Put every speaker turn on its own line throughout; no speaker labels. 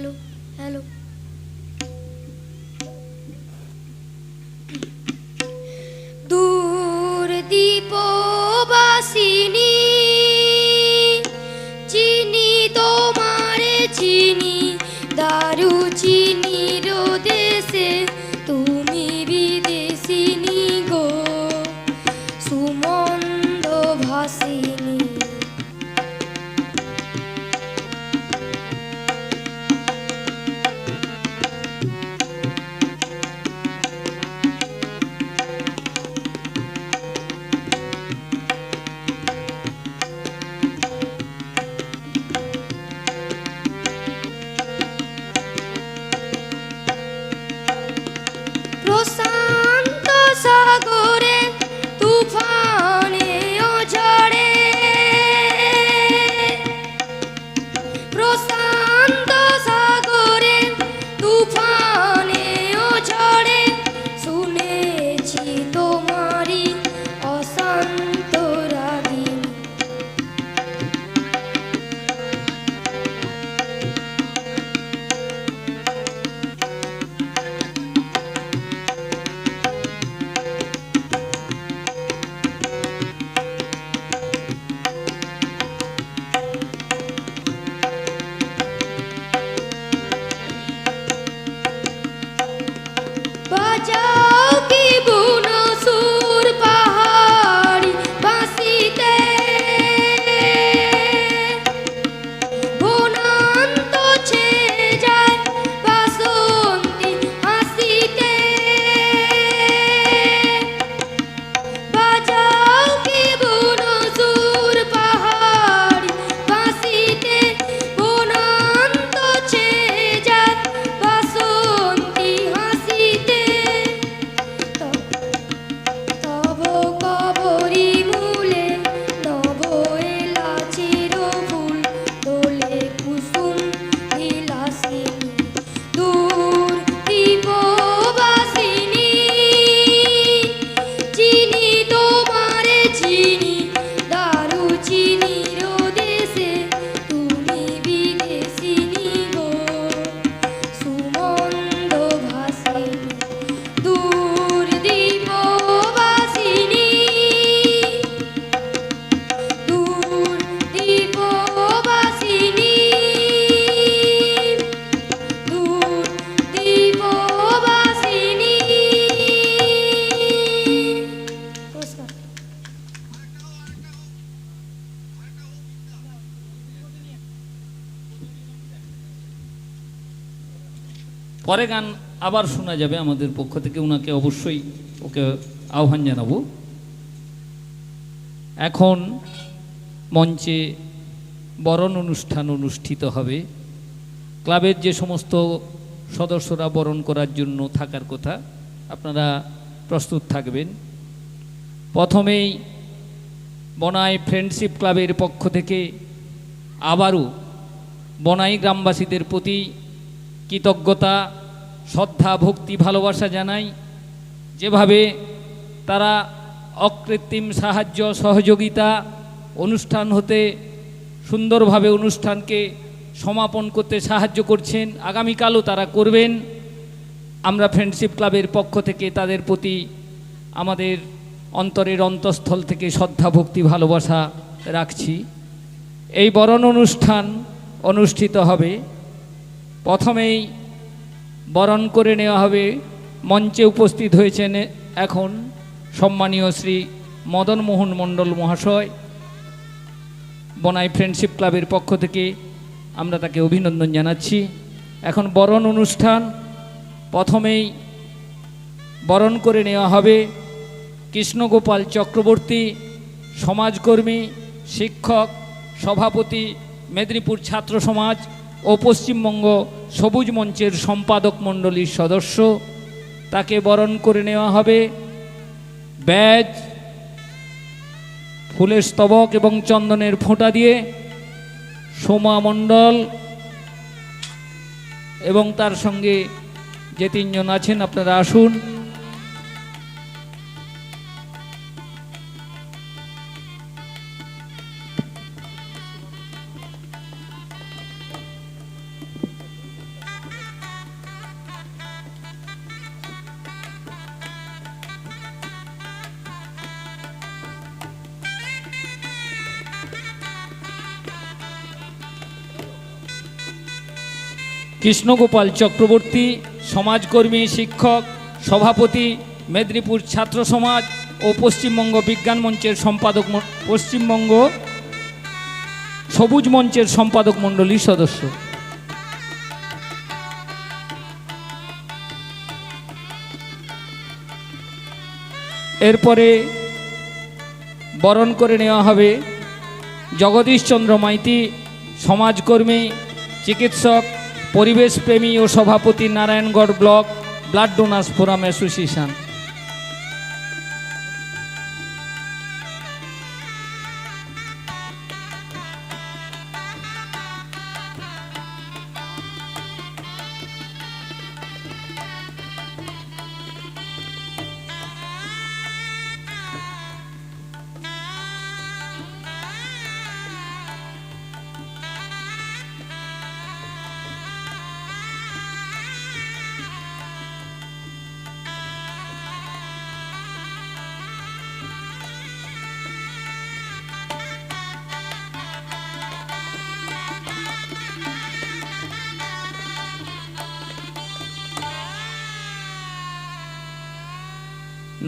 Hello hello. দূর দীপবাসিনী চিনি তোমারে চিনি দারু চিনি দেশে তুমি বিদেশিনী গো সুমন্দ ভাসিনী। প্রশান্ত সাগরে তুফানে ও ঝড়ে প্রশান্ত সাগরে তুফানে ও ঝড়ে শুনেছি তোমারি অশান্ত রাগিনী। বাজাও কি বুনো সুর পাহাড়ি বাঁশিতে বনান্ত ছেয়ে যায় বাসন্তী হাসিতে। বাজাও কি বুনো সুর পাহাড়ি বাঁশিতে বনান্ত ছেয়ে যায় বাসন্তী হাসিতে। তব কবরী মূলে নব এলাচির ফুল তোলে কুসুম বিলাসিনী। দূর দীপবাসিনী চিনি তোমারে চিনি দারু চিনির দেশে তুমি বিদেশিনী গো সুমন্দ ভাসিনী। দূর দীপবাসিনী দূর দীপবাসিনী দূর দীপবাসিনী। নমস্কার।
পরে গান আবার শোনা যাবে আমাদের পক্ষ থেকে, ওনাকে অবশ্যই ওকে আহ্বান জানাবো। এখন মঞ্চে বরণ অনুষ্ঠান অনুষ্ঠিত হবে। ক্লাবের যে সমস্ত সদস্যরা বরণ করার জন্য থাকার কথা আপনারা প্রস্তুত থাকবেন। প্রথমেই বনাই ফ্রেন্ডশিপ ক্লাবের পক্ষ থেকে আবারও বনাই গ্রামবাসীদের প্রতি কৃতজ্ঞতা, শ্রদ্ধা, ভক্তি, ভালোবাসা জানাই। যেভাবে তারা অকৃত্রিম সাহায্য সহযোগিতা অনুষ্ঠান হতে সুন্দরভাবে অনুষ্ঠানকে সমাপন করতে সাহায্য করছেন, আগামীকালও তারা করবেন। আমরা ফ্রেন্ডশিপ ক্লাবের পক্ষ থেকে তাদের প্রতি আমাদের অন্তরের অন্তঃস্থল থেকে শ্রদ্ধা, ভক্তি, ভালোবাসা রাখছি। এই বরণ অনুষ্ঠান অনুষ্ঠিত হবে। প্রথমেই বরণ করে নেওয়া হবে। মঞ্চে উপস্থিত হয়েছেন এখন সম্মানীয় শ্রী মদন মোহন মণ্ডল মহাশয়। বনাই ফ্রেন্ডশিপ ক্লাবের পক্ষ থেকে আমরা তাকে অভিনন্দন জানাচ্ছি। এখন বরণ অনুষ্ঠান। প্রথমেই বরণ করে নেওয়া হবে কৃষ্ণগোপাল চক্রবর্তী, সমাজকর্মী, শিক্ষক, সভাপতি, মেদিনীপুর ছাত্র সমাজ ও পশ্চিমবঙ্গ সবুজ মঞ্চের সম্পাদক মণ্ডলীর সদস্য। তাকে বরণ করে নেওয়া হবে ব্যাজ, ফুলের স্তবক এবং চন্দনের ফোঁটা দিয়ে। সোমা মণ্ডল এবং তার সঙ্গে যে তিনজন আছেন আপনারা আসুন। কৃষ্ণগোপাল চক্রবর্তী, সমাজকর্মী, শিক্ষক, সভাপতি, মেদিনীপুর ছাত্র সমাজ ও পশ্চিমবঙ্গ বিজ্ঞান মঞ্চের সম্পাদক, পশ্চিমবঙ্গ সবুজ মঞ্চের সম্পাদক মণ্ডলীর সদস্য। এরপরে বরণ করে নেওয়া হবে জগদীশ চন্দ্র মাইতি, সমাজকর্মী, চিকিৎসক, পরিবেশ প্রেমী ও সভাপতি, Narayangarh block blood donors forum association.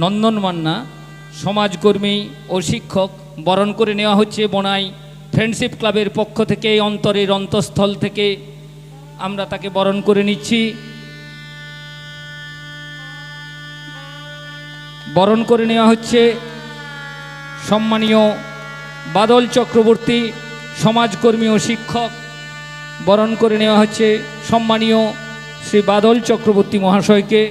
Nandan Manna, সমাজকর্মী ও শিক্ষক, বরণ করে নেওয়া হচ্ছে বনাই ফ্রেন্ডশিপ ক্লাবের পক্ষ থেকে। অন্তরের অন্তঃস্থল থেকে আমরা তাকে বরণ করে নিচ্ছি। বরণ করে নেওয়া হচ্ছে সম্মানীয় বাদল চক্রবর্তী, সমাজকর্মী ও শিক্ষক। বরণ করে নেওয়া হচ্ছে সম্মানীয় শ্রী বাদল চক্রবর্তী মহাশয়কে।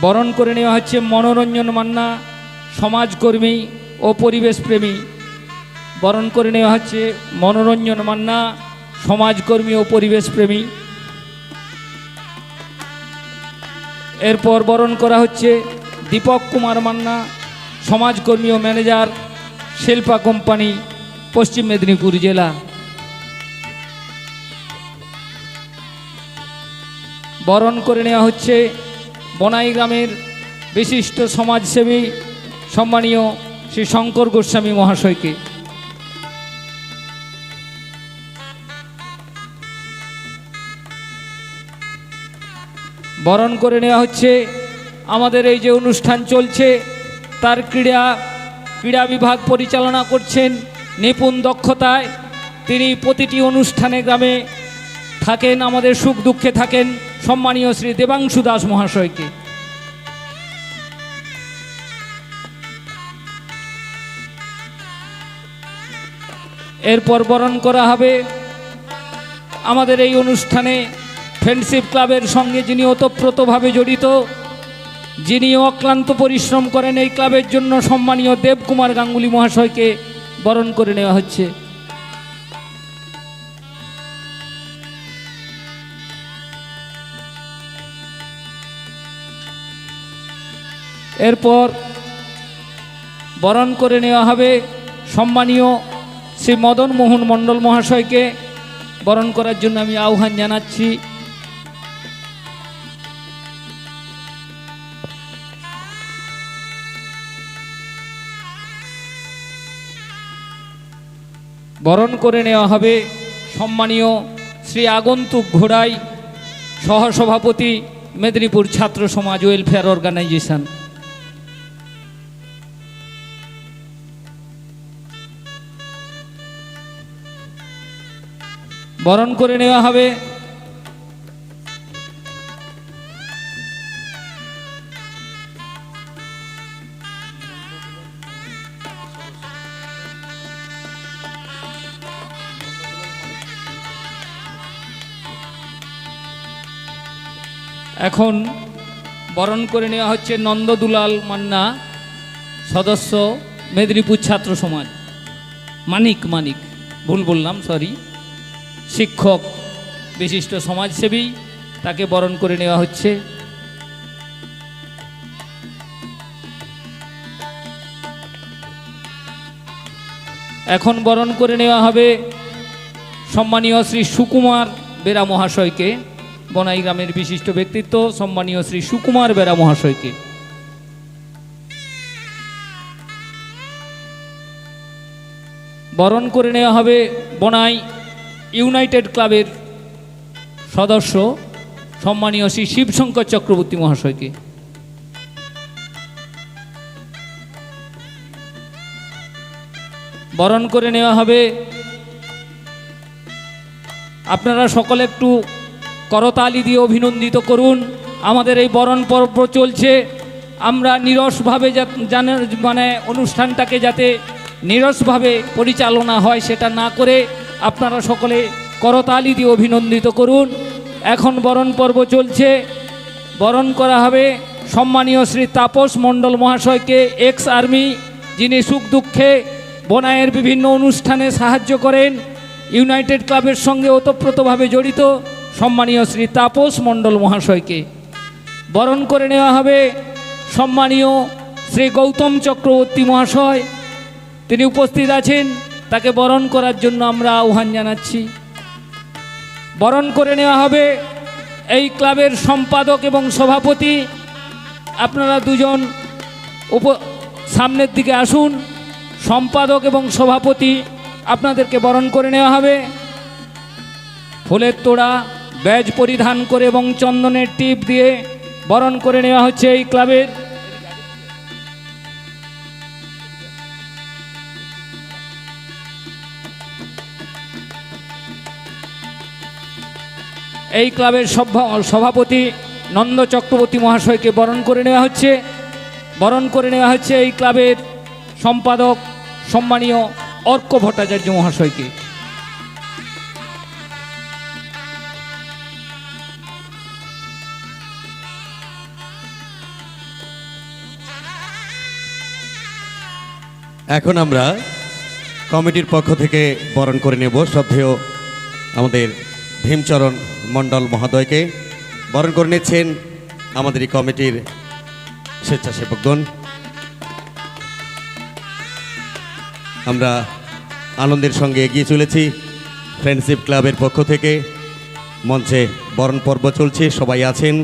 বরণ করে নেওয়া হচ্ছে মনোরঞ্জন মান্না, সমাজকর্মী ও পরিবেশ প্রেমী। বরণ করে নেওয়া হচ্ছে মনোরঞ্জন মান্না, সমাজকর্মী ও পরিবেশ প্রেমী। এরপর বরণ করা হচ্ছে দীপক কুমার মান্না, সমাজকর্মী ও ম্যানেজার, শিল্পা কোম্পানি, পশ্চিম মেদিনীপুর জেলা। বরণ করে নেওয়া হচ্ছে বনাই গ্রামের বিশিষ্ট সমাজসেবী, সম্মানীয় শ্রী শঙ্কর গোস্বামী মহাশয়কে। বরণ করে নেওয়া হচ্ছে আমাদের এই যে অনুষ্ঠান চলছে তার ক্রীড়া বিভাগ পরিচালনা করছেন নিপুণ দক্ষতায়। তিনি প্রতিটি অনুষ্ঠানে গ্রামে থাকেন, আমাদের সুখ দুঃখে থাকেন, সম্মানীয় শ্রী দেবাংশু দাস মহাশয়কে। এরপর বরণ করা হবে আমাদের এই অনুষ্ঠানে ফ্রেন্ডশিপ ক্লাবের সঙ্গে যিনি ওতপ্রোতভাবে জড়িত, যিনি অক্লান্ত পরিশ্রম করেন এই ক্লাবের জন্য, সম্মানীয় দেবকুমার গাঙ্গুলি মহাশয়কে বরণ করে নেওয়া হচ্ছে। এরপর বরণ করে নেওয়া হবে সম্মানীয় শ্রী মদন মোহন মণ্ডল মহাশয়কে। বরণ করার জন্য আমি আহ্বান জানাচ্ছি। বরণ করে নেওয়া হবে সম্মানীয় শ্রী আগন্তুক ঘোড়াই, সহসভাপতি, মেদিনীপুর ছাত্র সমাজ ওয়েলফেয়ার অর্গানাইজেশন। বরণ করে নেওয়া হবে এখন বরণ করে নেওয়া হচ্ছে নন্দদুলাল মান্না, সদস্য, মেদিনীপুর ছাত্র সমাজ। মানিক ভুল বললাম, সরি। শিক্ষক, বিশিষ্ট সমাজসেবী, তাকে বরণ করে নেওয়া হচ্ছে। এখন বরণ করে নেওয়া হবে সম্মানীয় শ্রী সুকুমার বেরা মহাশয়কে, বনাই গ্রামের বিশিষ্ট ব্যক্তিত্ব, সম্মানীয় শ্রী সুকুমার বেরা মহাশয়কে। বরণ করে নেওয়া হবে বনাই ইউনাইটেড ক্লাবের সদস্য সম্মানীয় শ্রী শিবশঙ্কর চক্রবর্তী মহাশয়কে। বরণ করে নেওয়া হবে, আপনারা সকলে একটু করতালি দিয়ে অভিনন্দিত করুন। আমাদের এই বরণ পর্ব চলছে, আমরা নিরসভাবে মানে অনুষ্ঠানটাকে যাতে নিরসভাবে পরিচালনা হয় সেটা না করে আপনারা সকলে করতালি দিয়ে অভিনন্দিত করুন। এখন বরণ পর্ব চলছে, বরণ করা হবে সম্মানীয় শ্রী তাপস মণ্ডল মহাশয়কে, এক্স আর্মি, যিনি সুখ দুঃখে বনাইয়ের বিভিন্ন অনুষ্ঠানে সাহায্য করেন, ইউনাইটেড ক্লাবের সঙ্গে ওতপ্রোতভাবে জড়িত সম্মানীয় শ্রী তাপস মণ্ডল মহাশয়কে। বরণ করে নেওয়া হবে সম্মানীয় শ্রী গৌতম চক্রবর্তী মহাশয়, তিনি উপস্থিত আছেন, তাকে বরণ করার জন্য আমরা আহ্বান জানাচ্ছি। বরণ করে নেওয়া হবে এই ক্লাবের সম্পাদক এবং সভাপতি, আপনারা দুজন সামনের দিকে আসুন। সম্পাদক এবং সভাপতি আপনাদেরকে বরণ করে নেওয়া হবে। ফুলের তোড়া, ব্যাজ পরিধান করে এবং চন্দনের টিপ দিয়ে বরণ করে নেওয়া হচ্ছে এই ক্লাবের। এই ক্লাবের সভাপতি নন্দ চক্রবর্তী মহাশয়কে বরণ করে নেওয়া হচ্ছে। বরণ করে নেওয়া হচ্ছে এই ক্লাবের সম্পাদক সম্মানীয় অর্ক ভট্টাচার্য মহাশয়কে।
এখন আমরা কমিটির পক্ষ থেকে বরণ করে নেব শ্রদ্ধেয় আমাদের ভীমচরণ মণ্ডল মহোদয়কে। বরণ করে নিচ্ছেন আমাদের এই কমিটির স্বেচ্ছাসেবকগণ। আমরা আনন্দের সঙ্গে এগিয়ে চলেছি। ফ্রেন্ডশিপ ক্লাবের পক্ষ থেকে মঞ্চে বরণ পর্ব চলছে, সবাই আছেন,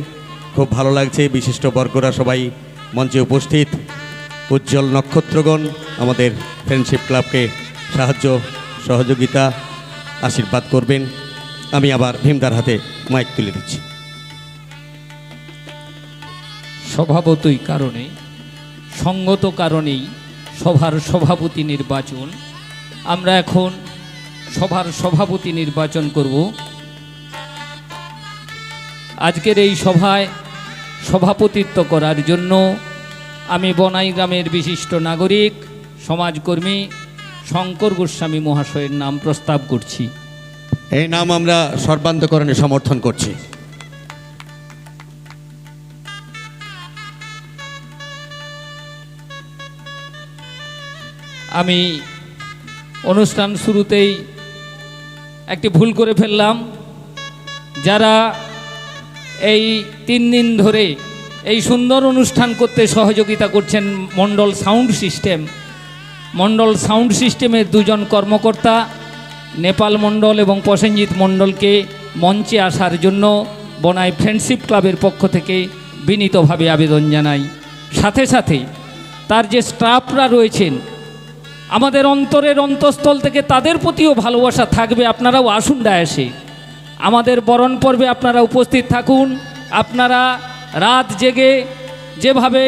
খুব ভালো লাগছে। বিশিষ্ট বর্গরা সবাই মঞ্চে উপস্থিত। উজ্জ্বল নক্ষত্রগণ আমাদের ফ্রেন্ডশিপ ক্লাবকে সাহায্য সহযোগিতা আশীর্বাদ করবেন। আমি আবার ভীমদার হাতে মাইক তুলে দিচ্ছি।
স্বভাবতই কারণে, সঙ্গত কারণেই সভার সভাপতি নির্বাচন। আমরা এখন সভার সভাপতি নির্বাচন করব। আজকের এই সভায় সভাপতিত্ব করার জন্য আমি বনাই গ্রামের বিশিষ্ট নাগরিক সমাজকর্মী শঙ্কর গোস্বামী মহাশয়ের নাম প্রস্তাব করছি।
এই নাম আমরা সর্বান্তকরণে সমর্থন করছি।
আমি অনুষ্ঠান শুরুতেই একটি ভুল করে ফেললাম। যারা এই 3 দিন ধরে এই সুন্দর অনুষ্ঠান করতে সহযোগিতা করছেন, মণ্ডল সাউন্ড সিস্টেমের 2 জন কর্মকর্তা নেপাল মণ্ডল এবং প্রসেনজিৎ মণ্ডলকে মঞ্চে আসার জন্য বনাই ফ্রেন্ডশিপ ক্লাবের পক্ষ থেকে বিনীতভাবে আবেদন জানাই। সাথে সাথে তার যে স্টাফরা রয়েছেন, আমাদের অন্তরের অন্তঃস্থল থেকে তাদের প্রতিও ভালোবাসা থাকবে। আপনারাও আসুন ডায়াসে, আমাদের বরণ পর্বে আপনারা উপস্থিত থাকুন। আপনারা রাত জেগে যেভাবে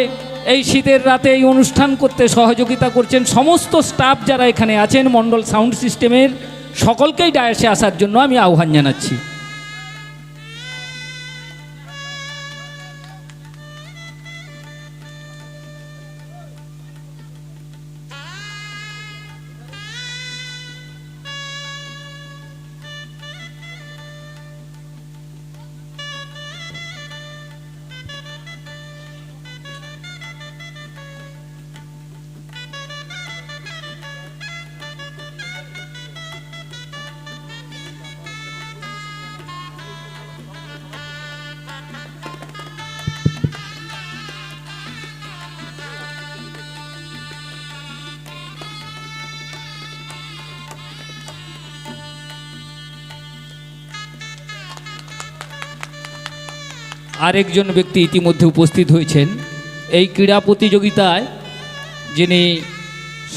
এই শীতের রাতে এই অনুষ্ঠান করতে সহযোগিতা করছেন, সমস্ত স্টাফ যারা এখানে আছেন মণ্ডল সাউন্ড সিস্টেমের, সকলকেই ডায়াসে আসার জন্য আমি আহ্বান জানাচ্ছি। আরেকজন ব্যক্তি ইতিমধ্যে উপস্থিত হয়েছেন এই ক্রীড়া প্রতিযোগিতায়, যিনি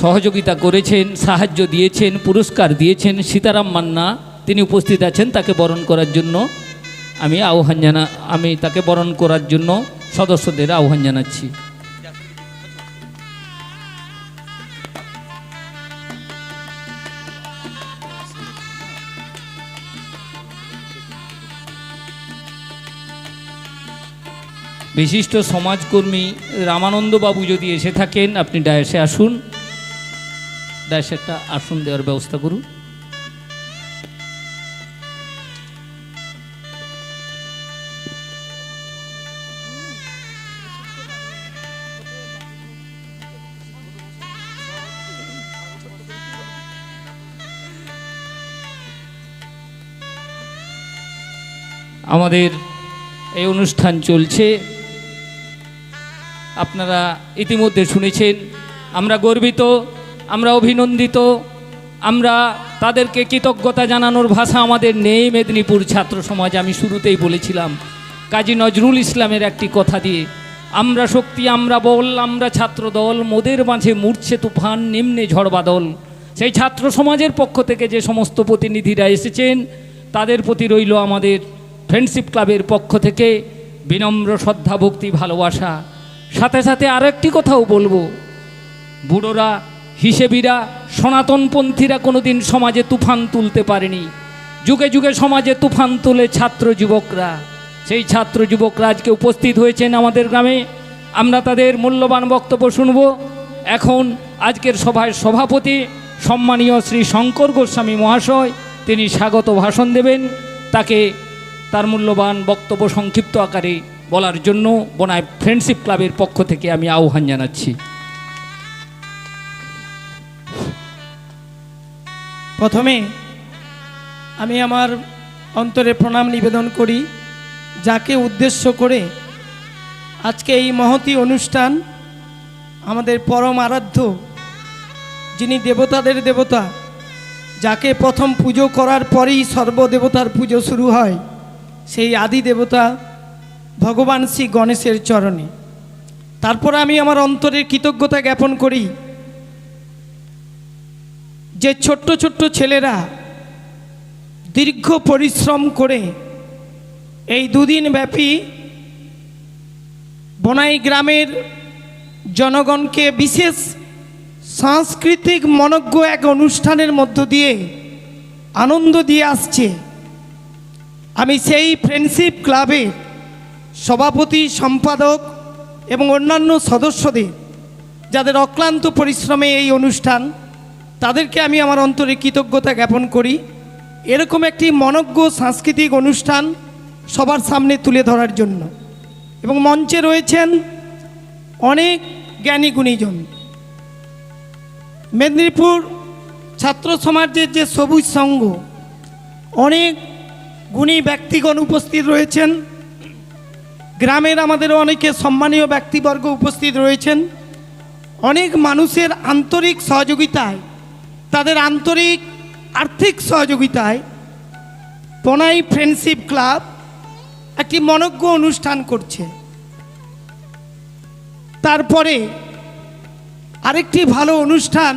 সহযোগিতা করেছেন, সাহায্য দিয়েছেন, পুরস্কার দিয়েছেন, সীতারাম মান্না তিনি উপস্থিত আছেন। তাকে বরণ করার জন্য আমি তাকে বরণ করার জন্য সদস্যদের আহ্বান জানাচ্ছি। বিশিষ্ট সমাজকর্মী রামানন্দ বাবু যদি এসে থাকেন, আপনি ডায়াসে আসুন, ডায়াসে একটা আসন দেওয়ার ব্যবস্থা করুন। আমাদের এই অনুষ্ঠান চলছে, আপনারা ইতিমধ্যে শুনেছেন। আমরা গর্বিত, আমরা অভিনন্দিত, আমরা তাদেরকে কৃতজ্ঞতা জানানোর ভাষা আমাদের নেই। মেদিনীপুর ছাত্র সমাজ, আমি শুরুতেই বলেছিলাম কাজী নজরুল ইসলামের একটি কথা দিয়ে, আমরা শক্তি, আমরা বল, আমরা ছাত্র দল, মোদের মাঝে মূর্ছে তুফান, নিম্নে ঝড় বাদল। সেই ছাত্র সমাজের পক্ষ থেকে যে সমস্ত প্রতিনিধিরা এসেছেন, তাদের প্রতি রইল আমাদের ফ্রেন্ডশিপ ক্লাবের পক্ষ থেকে বিনম্র শ্রদ্ধা, ভক্তি, ভালোবাসা। সাথে সাথে আরও একটি কথাও বলবো, বুড়োরা, হিসেবিরা, সনাতনপন্থীরা কোনোদিন সমাজে তুফান তুলতে পারেনি। যুগে যুগে সমাজে তুফান তুলে ছাত্র যুবকরা, সেই ছাত্র যুবকরা আজকে উপস্থিত হয়েছেন আমাদের গ্রামে। আমরা তাদের মূল্যবান বক্তব্য শুনব। এখন আজকের সভায় সভাপতি সম্মানীয় শ্রী শঙ্কর গোস্বামী মহাশয়, তিনি স্বাগত ভাষণ দেবেন। তাকে তার মূল্যবান বক্তব্য সংক্ষিপ্ত আকারে বলার জন্য বনাই ফ্রেন্ডশিপ ক্লাবের পক্ষ থেকে আমি আহ্বান জানাচ্ছি।
প্রথমে আমি আমার অন্তরে প্রণাম নিবেদন করি, যাকে উদ্দেশ্য করে আজকে এই মহতী অনুষ্ঠান, আমাদের পরম আরাধ্য, যিনি দেবতাদের দেবতা, যাকে প্রথম পুজো করার পরেই সর্বদেবতার পুজো শুরু হয়, সেই আদি দেবতা ভগবান শ্রী গণেশের চরণে। তারপর আমি আমার অন্তরের কৃতজ্ঞতা জ্ঞাপন করি যে ছোট্ট ছোট্ট ছেলেরা দীর্ঘ পরিশ্রম করে এই দুদিন ব্যাপী বনাই গ্রামের জনগণকে বিশেষ সাংস্কৃতিক মনজ্ঞ এক অনুষ্ঠানের মধ্য দিয়ে আনন্দ দিয়ে আসছে। আমি সেই ফ্রেন্ডশিপ ক্লাবের সভাপতি, সম্পাদক এবং অন্যান্য সদস্যদের, যাদের অক্লান্ত পরিশ্রমে এই অনুষ্ঠান, তাদেরকে আমি আমার অন্তরে কৃতজ্ঞতা জ্ঞাপন করি। এরকম একটি মনজ্ঞ সাংস্কৃতিক অনুষ্ঠান সবার সামনে তুলে ধরার জন্য। এবং মঞ্চে রয়েছেন অনেক জ্ঞানী গুণীজন। মেদিনীপুর ছাত্র সমাজের যে সবুজ সংঘ, অনেক গুণী ব্যক্তিগণ উপস্থিত রয়েছেন। গ্রামের আমাদের অনেকে সম্মানীয় ব্যক্তিবর্গ উপস্থিত রয়েছেন। অনেক মানুষের আন্তরিক সহযোগিতায়, তাদের আন্তরিক আর্থিক সহযোগিতায় বনাই ফ্রেন্ডশিপ ক্লাব একটি মনজ্ঞ অনুষ্ঠান করছে। তারপরে আরেকটি ভালো অনুষ্ঠান,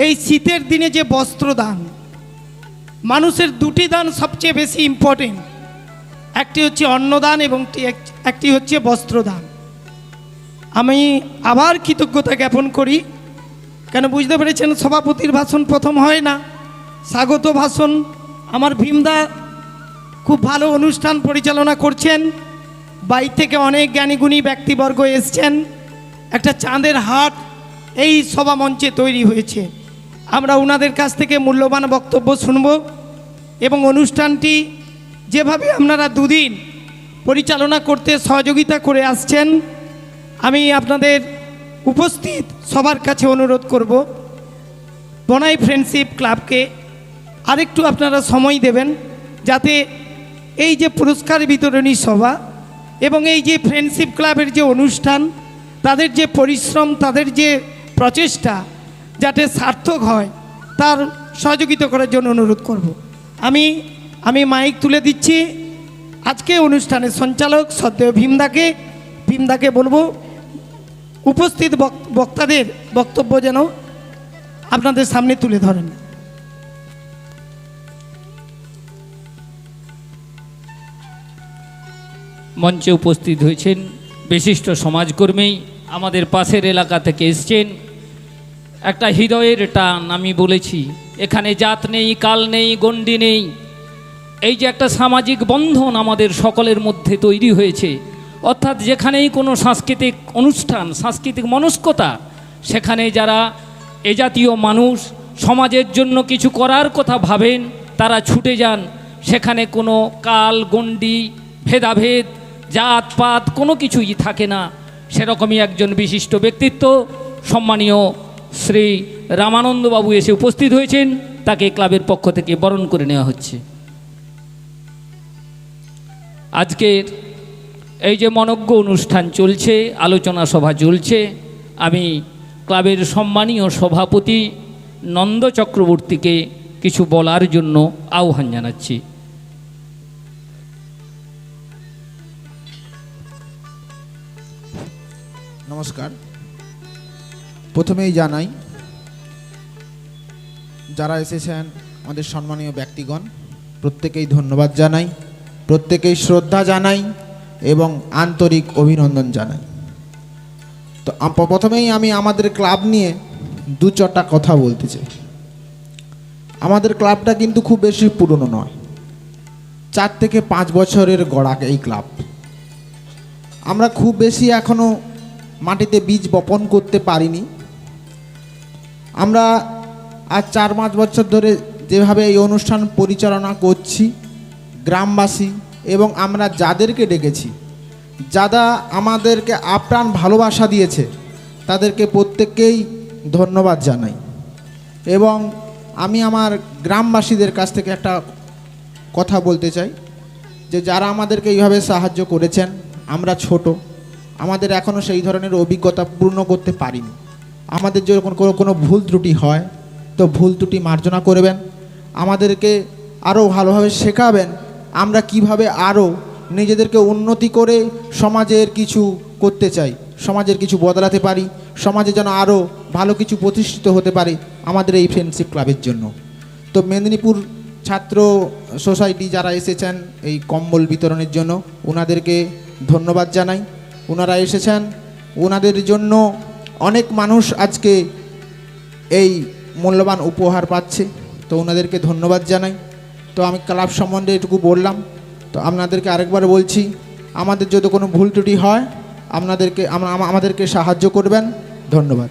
এই শীতের দিনে যে বস্ত্রদান। মানুষের দুটি দান সবচেয়ে বেশি ইম্পর্টেন্ট, একটি হচ্ছে অন্নদান এবং একটি হচ্ছে বস্ত্রদান। আমি আবার কৃতজ্ঞতা জ্ঞাপন করি, কেন বুঝতে পেরেছেন, সভাপতির ভাষণ প্রথম হয় না, স্বাগত ভাষণ। আমার ভীমদা খুব ভালো অনুষ্ঠান পরিচালনা করছেন, বাইরে থেকে অনেক জ্ঞানীগুণী ব্যক্তিবর্গ এসছেন। একটা চাঁদের হাট এই সভা মঞ্চে তৈরি হয়েছে। আমরা ওনাদের কাছ থেকে মূল্যবান বক্তব্য শুনব এবং অনুষ্ঠানটি যেভাবে আপনারা দুদিন পরিচালনা করতে সহযোগিতা করে আসছেন, আমি আপনাদের উপস্থিত সবার কাছে অনুরোধ করব, বনাই ফ্রেন্ডশিপ ক্লাবকে আরেকটু আপনারা সময় দেবেন, যাতে এই যে পুরস্কার বিতরণী সভা এবং এই যে ফ্রেন্ডশিপ ক্লাবের যে অনুষ্ঠান, তাদের যে পরিশ্রম, তাদের যে প্রচেষ্টা যাতে সার্থক হয়, তার সহযোগিতা করার জন্য অনুরোধ করব। আমি মাইক তুলে দিচ্ছি আজকে অনুষ্ঠানের সঞ্চালক শ্রদ্ধেয় ভীমদাকে বলবো উপস্থিত বক্তাদের বক্তব্য যেন আপনাদের সামনে তুলে ধরেন।
মঞ্চে উপস্থিত হয়েছেন বিশিষ্ট সমাজকর্মী, আমাদের পাশের এলাকা থেকে এসছেন। একটা হৃদয়ের টান, আমি বলেছি এখানে জাত নেই, কাল নেই, গণ্ডি নেই। এই যে একটা সামাজিক বন্ধন আমাদের সকলের মধ্যে তৈরি হয়েছে, অর্থাৎ যেখানেই কোনো সাংস্কৃতিক অনুষ্ঠান, সাংস্কৃতিক মনস্কতা, সেখানে যারা এ জাতীয় মানুষ সমাজের জন্য কিছু করার কথা ভাবেন তারা ছুটে যান। সেখানে কোনো কাল, গণ্ডি, ভেদাভেদ, জাতপাত কোনো কিছুই থাকে না। সেরকমই একজন বিশিষ্ট ব্যক্তিত্ব সম্মানীয় শ্রী রামানন্দবাবু এসে উপস্থিত হয়েছেন, তাকে ক্লাবের পক্ষ থেকে বরণ করে নেওয়া হচ্ছে। আজকের এই যে মনজ্ঞ অনুষ্ঠান চলছে, আলোচনা সভা চলছে, আমি ক্লাবের সম্মানীয় সভাপতি নন্দ চক্রবর্তীকে কিছু বলার জন্য আহ্বান জানাচ্ছি।
নমস্কার। প্রথমেই জানাই যারা এসেছেন আমাদের সম্মানীয় ব্যক্তিগণ, প্রত্যেকেই ধন্যবাদ জানাই, প্রত্যেকেই শ্রদ্ধা জানাই এবং আন্তরিক অভিনন্দন জানাই। তো প্রথমেই আমি আমাদের ক্লাব নিয়ে দু চারটা কথা বলতে চাই। আমাদের ক্লাবটা কিন্তু খুব বেশি পুরনো নয়, 4 থেকে 5 বছরের গড়া এই ক্লাব। আমরা খুব বেশি এখনও মাটিতে বীজ বপন করতে পারিনি। আমরা আজ 4-5 বছর ধরে যেভাবে এই অনুষ্ঠান পরিচালনা করছি, গ্রামবাসী এবং আমরা যাদেরকে ডেকেছি, যারা আমাদেরকে আপ্রাণ ভালোবাসা দিয়েছে, তাদেরকে প্রত্যেককেই ধন্যবাদ জানাই। এবং আমি আমার গ্রামবাসীদের কাছ থেকে একটা কথা বলতে চাই যে যারা আমাদেরকে এইভাবে সাহায্য করেছেন, আমরা ছোট, আমাদের এখনও সেই ধরনের অভিজ্ঞতা পূর্ণ করতে পারিনি। আমাদের যদি কোনো ভুল ত্রুটি হয় তো ভুল ত্রুটি মার্জনা করবেন, আমাদেরকে আরও ভালোভাবে শেখাবেন আমরা কিভাবে আরও নিজেদেরকে উন্নতি করে সমাজের কিছু করতে চাই, সমাজের কিছু বদলাতে পারি, সমাজে যেন আরও ভালো কিছু প্রতিষ্ঠিত হতে পারে আমাদের এই ফ্রেন্ডশিপ ক্লাবের জন্য। তো মেদিনীপুর ছাত্র সোসাইটি যারা এসেছেন এই কম্বল বিতরণের জন্য, ওনাদেরকে ধন্যবাদ জানাই। ওনারা এসেছেন, ওনাদের জন্য অনেক মানুষ আজকে এই মূল্যবান উপহার পাচ্ছে, তো ওনাদেরকে ধন্যবাদ জানাই। তো আমি ক্লাব সম্বন্ধে এটুকু বললাম। তো আপনাদেরকে আরেকবার বলছি, আমাদের যদি কোনো ভুল ত্রুটি হয় আমাদেরকে সাহায্য করবেন। ধন্যবাদ।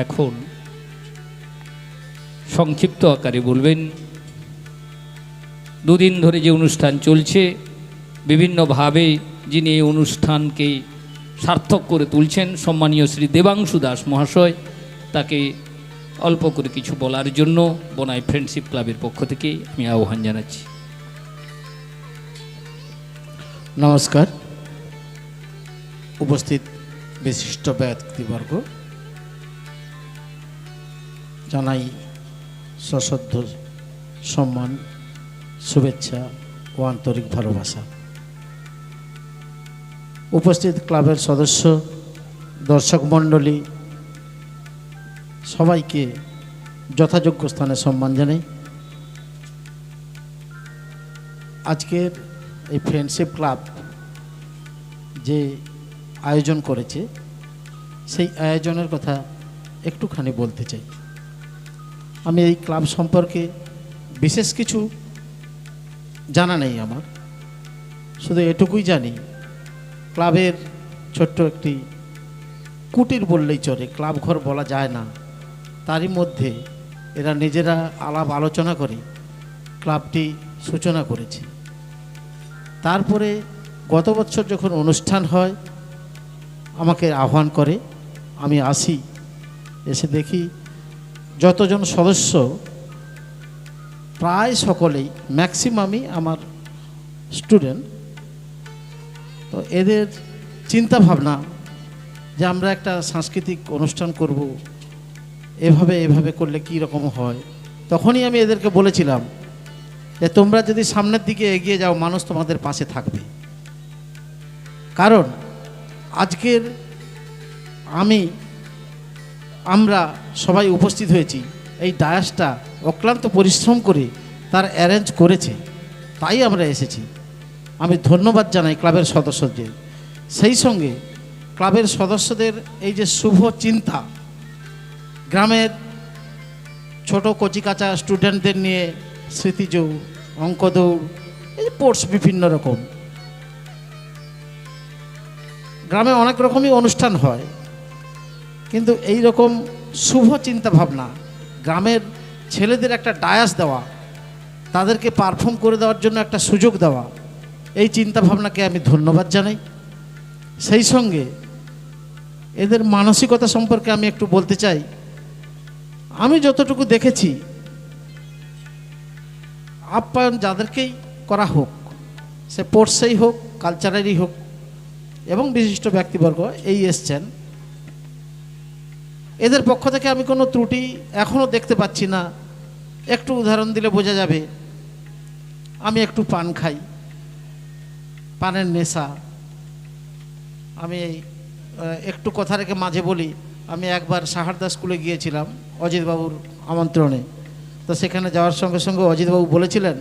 এখন সংক্ষিপ্ত আকারে বলবেন, দুদিন ধরে যে অনুষ্ঠান চলছে, বিভিন্নভাবে যিনি এই অনুষ্ঠানকে সার্থক করে তুলছেন সম্মানীয় শ্রী দেবাংশু দাস মহাশয়, তাকে অল্প করে কিছু বলার জন্য বনাই ফ্রেন্ডশিপ ক্লাবের পক্ষ থেকে আমি আহ্বান জানাচ্ছি।
নমস্কার। উপস্থিত বিশিষ্ট ব্যক্তিবর্গ, জানাই সশ্রদ্ধ সম্মান, শুভেচ্ছা ও আন্তরিক ভালোবাসা। উপস্থিত ক্লাবের সদস্য, দর্শক মণ্ডলী, সবাইকে যথাযোগ্য স্থানে সম্মান জানাই। আজকের এই ফ্রেন্ডশিপ ক্লাব যে আয়োজন করেছে, সেই আয়োজনের কথা একটুখানি বলতে চাই। আমি এই ক্লাব সম্পর্কে বিশেষ কিছু জানা নেই আমার, শুধু এটুকুই জানি ক্লাবের ছোট্ট একটি কুটির বললেই চলে, ক্লাব ঘর বলা যায় না, তারই মধ্যে এরা নিজেরা আলাপ আলোচনা করে ক্লাবটি সূচনা করেছে। তারপরে গত বছর যখন অনুষ্ঠান হয় আমাকে আহ্বান করে, আমি আসি, এসে দেখি যতজন সদস্য প্রায় সকলেই, ম্যাক্সিমামই আমার স্টুডেন্ট। তো এদের চিন্তা ভাবনা যে আমরা একটা সাংস্কৃতিক অনুষ্ঠান করব, এভাবে করলে কী রকম হয়, তখনই আমি এদেরকে বলেছিলাম যে তোমরা যদি সামনের দিকে এগিয়ে যাও, মানুষ তোমাদের পাশে থাকবে। কারণ আজকের আমরা সবাই উপস্থিত হয়েছি, এই ডায়াসটা অক্লান্ত পরিশ্রম করে তার অ্যারেঞ্জ করেছে, তাই আমরা এসেছি। আমি ধন্যবাদ জানাই ক্লাবের সদস্যদের, সেই সঙ্গে ক্লাবের সদস্যদের এই যে শুভ চিন্তা, গ্রামের ছোট কচিকাচা স্টুডেন্টদের নিয়ে স্মৃতিযৌড়, অঙ্ক দৌড়, এই স্পোর্টস বিভিন্ন রকম, গ্রামে অনেক রকমই অনুষ্ঠান হয়, কিন্তু এই রকম শুভ চিন্তা ভাবনা, গ্রামের ছেলেদের একটা ডায়াস দেওয়া, তাদেরকে পারফর্ম করে দেওয়ার জন্য একটা সুযোগ দেওয়া, এই চিন্তা ভাবনাকে আমি ধন্যবাদ জানাই। সেই সঙ্গে এদের মানসিকতা সম্পর্কে আমি একটু বলতে চাই। আমি যতটুকু দেখেছি, আপ্যায়ন যাদেরকেই করা হোক, সে স্পোর্টসেই হোক, কালচারেরই হোক, এবং বিশিষ্ট ব্যক্তিবর্গ এই এসছেন, এদের পক্ষ থেকে আমি কোনো ত্রুটি এখনও দেখতে পাচ্ছি না। একটু উদাহরণ দিলে বোঝা যাবে। আমি একটু পান খাই, পানের নেশা। আমি একটু কথা রেখে মাঝে বলি, আমি একবার সাহারদা স্কুলে গিয়েছিলাম অজিতবাবুর আমন্ত্রণে। তো সেখানে যাওয়ার সঙ্গে সঙ্গে অজিতবাবু বলেছিলেন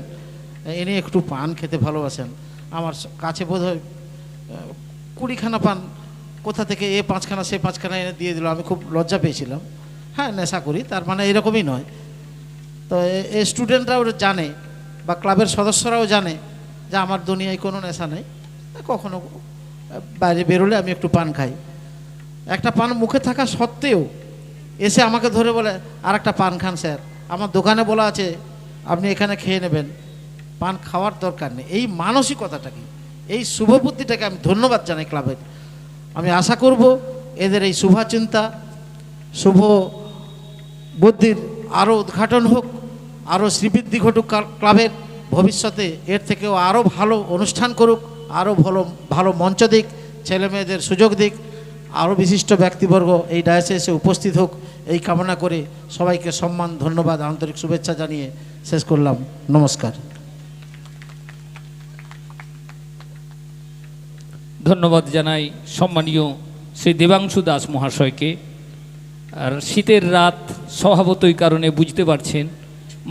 ইনি একটু পান খেতে ভালোবাসেন। আমার কাছে বোধ হয় 20খানা পান কোথা থেকে এ 5খানা সে 5খানা এনে দিয়ে দিল। আমি খুব লজ্জা পেয়েছিলাম। হ্যাঁ, নেশা করি, তার মানে এরকমই নয়। তো এই স্টুডেন্টরাও জানে বা ক্লাবের সদস্যরাও জানে যে আমার দুনিয়ায় কোনো নেশা নেই। কখনো বাইরে বেরোলে আমি একটু পান খাই। একটা পান মুখে থাকা সত্ত্বেও এসে আমাকে ধরে বলে আর একটা পান খান স্যার, আমার দোকানে বলা আছে আপনি এখানে খেয়ে নেবেন, পান খাওয়ার দরকার নেই। এই মানসিকতাটাকে, এই শুভবুদ্ধিটাকে আমি ধন্যবাদ জানাই ক্লাবের। আমি আশা করব এদের এই শুভচিন্তা, শুভ বুদ্ধির আরও উদ্ঘাটন হোক, আরও শ্রীবৃদ্ধি ঘটুক ক্লাবের, ভবিষ্যতে এর থেকেও আরও ভালো অনুষ্ঠান করুক, আরও ভালো ভালো মঞ্চ দিক, ছেলে মেয়েদের সুযোগ দিক, আরও বিশিষ্ট ব্যক্তিবর্গ এই ডায়াসে এসে উপস্থিত হোক, এই কামনা করে সবাইকে সম্মান, ধন্যবাদ, আন্তরিক শুভেচ্ছা জানিয়ে শেষ করলাম। নমস্কার।
ধন্যবাদ জানাই সম্মানীয় শ্রী দেবাংশু দাস মহাশয়কে। আর শীতের রাত স্বভাবতই কারণে বুঝতে পারছেন,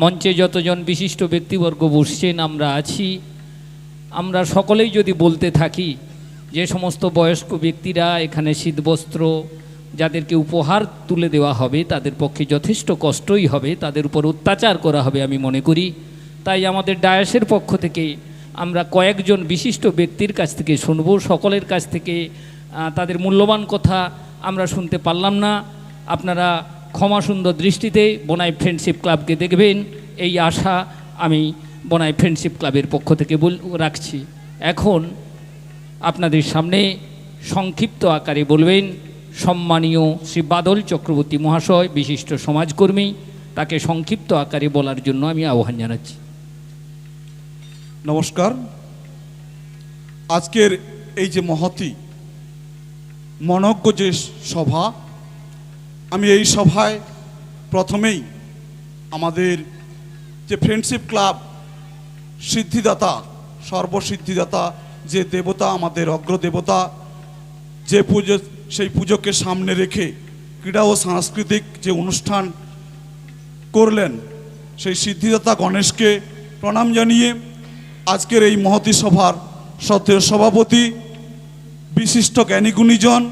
মঞ্চে যতজন বিশিষ্ট ব্যক্তিবর্গ বসছেন, আমরা আছি, আমরা সকলেই যদি বলতে থাকি যে সমস্ত বয়স্ক ব্যক্তিরা এখানে শীতবস্ত্র যাদেরকে উপহার তুলে দেওয়া হবে, তাদের পক্ষে যথেষ্ট কষ্টই হবে, তাদের উপর অত্যাচার করা হবে আমি মনে করি। তাই আমাদের ডায়াসের পক্ষ থেকে আমরা কয়েকজন বিশিষ্ট ব্যক্তির কাছ থেকে শুনব। সকলের কাছ থেকে তাদের মূল্যবান কথা আমরা শুনতে পারলাম না। আপনারা ক্ষমা সুন্দর দৃষ্টিতে বনাই ফ্রেন্ডশিপ ক্লাবকে দেখবেন, এই আশা আমি বনাই ফ্রেন্ডশিপ ক্লাবের পক্ষ থেকে রাখছি। এখন আপনাদের সামনে সংক্ষিপ্ত আকারে বলবেন সম্মানীয় শ্রী বাদল চক্রবর্তী মহাশয়, বিশিষ্ট সমাজকর্মী। তাকে সংক্ষিপ্ত আকারে বলার জন্য আমি আহ্বান জানাচ্ছি।
নমস্কার। আজকের এই যে মহতি মনজ্ঞ যে সভা, আমি এই সভায় প্রথমেই আমাদের যে ফ্রেন্ডশিপ ক্লাব সিদ্ধিদাতা, সর্বসিদ্ধিদাতা যে দেবতা, আমাদের অগ্রদেবতা, যে পুজো, সেই পুজোকে সামনে রেখে ক্রীড়া ও সাংস্কৃতিক যে অনুষ্ঠান করলেন, সেই সিদ্ধিদাতা গণেশকে প্রণাম জানিয়ে আজকের এই মহতি সভার শ্রদ্ধেয় সভাপতি, বিশিষ্ট জ্ঞানীগুণীজন,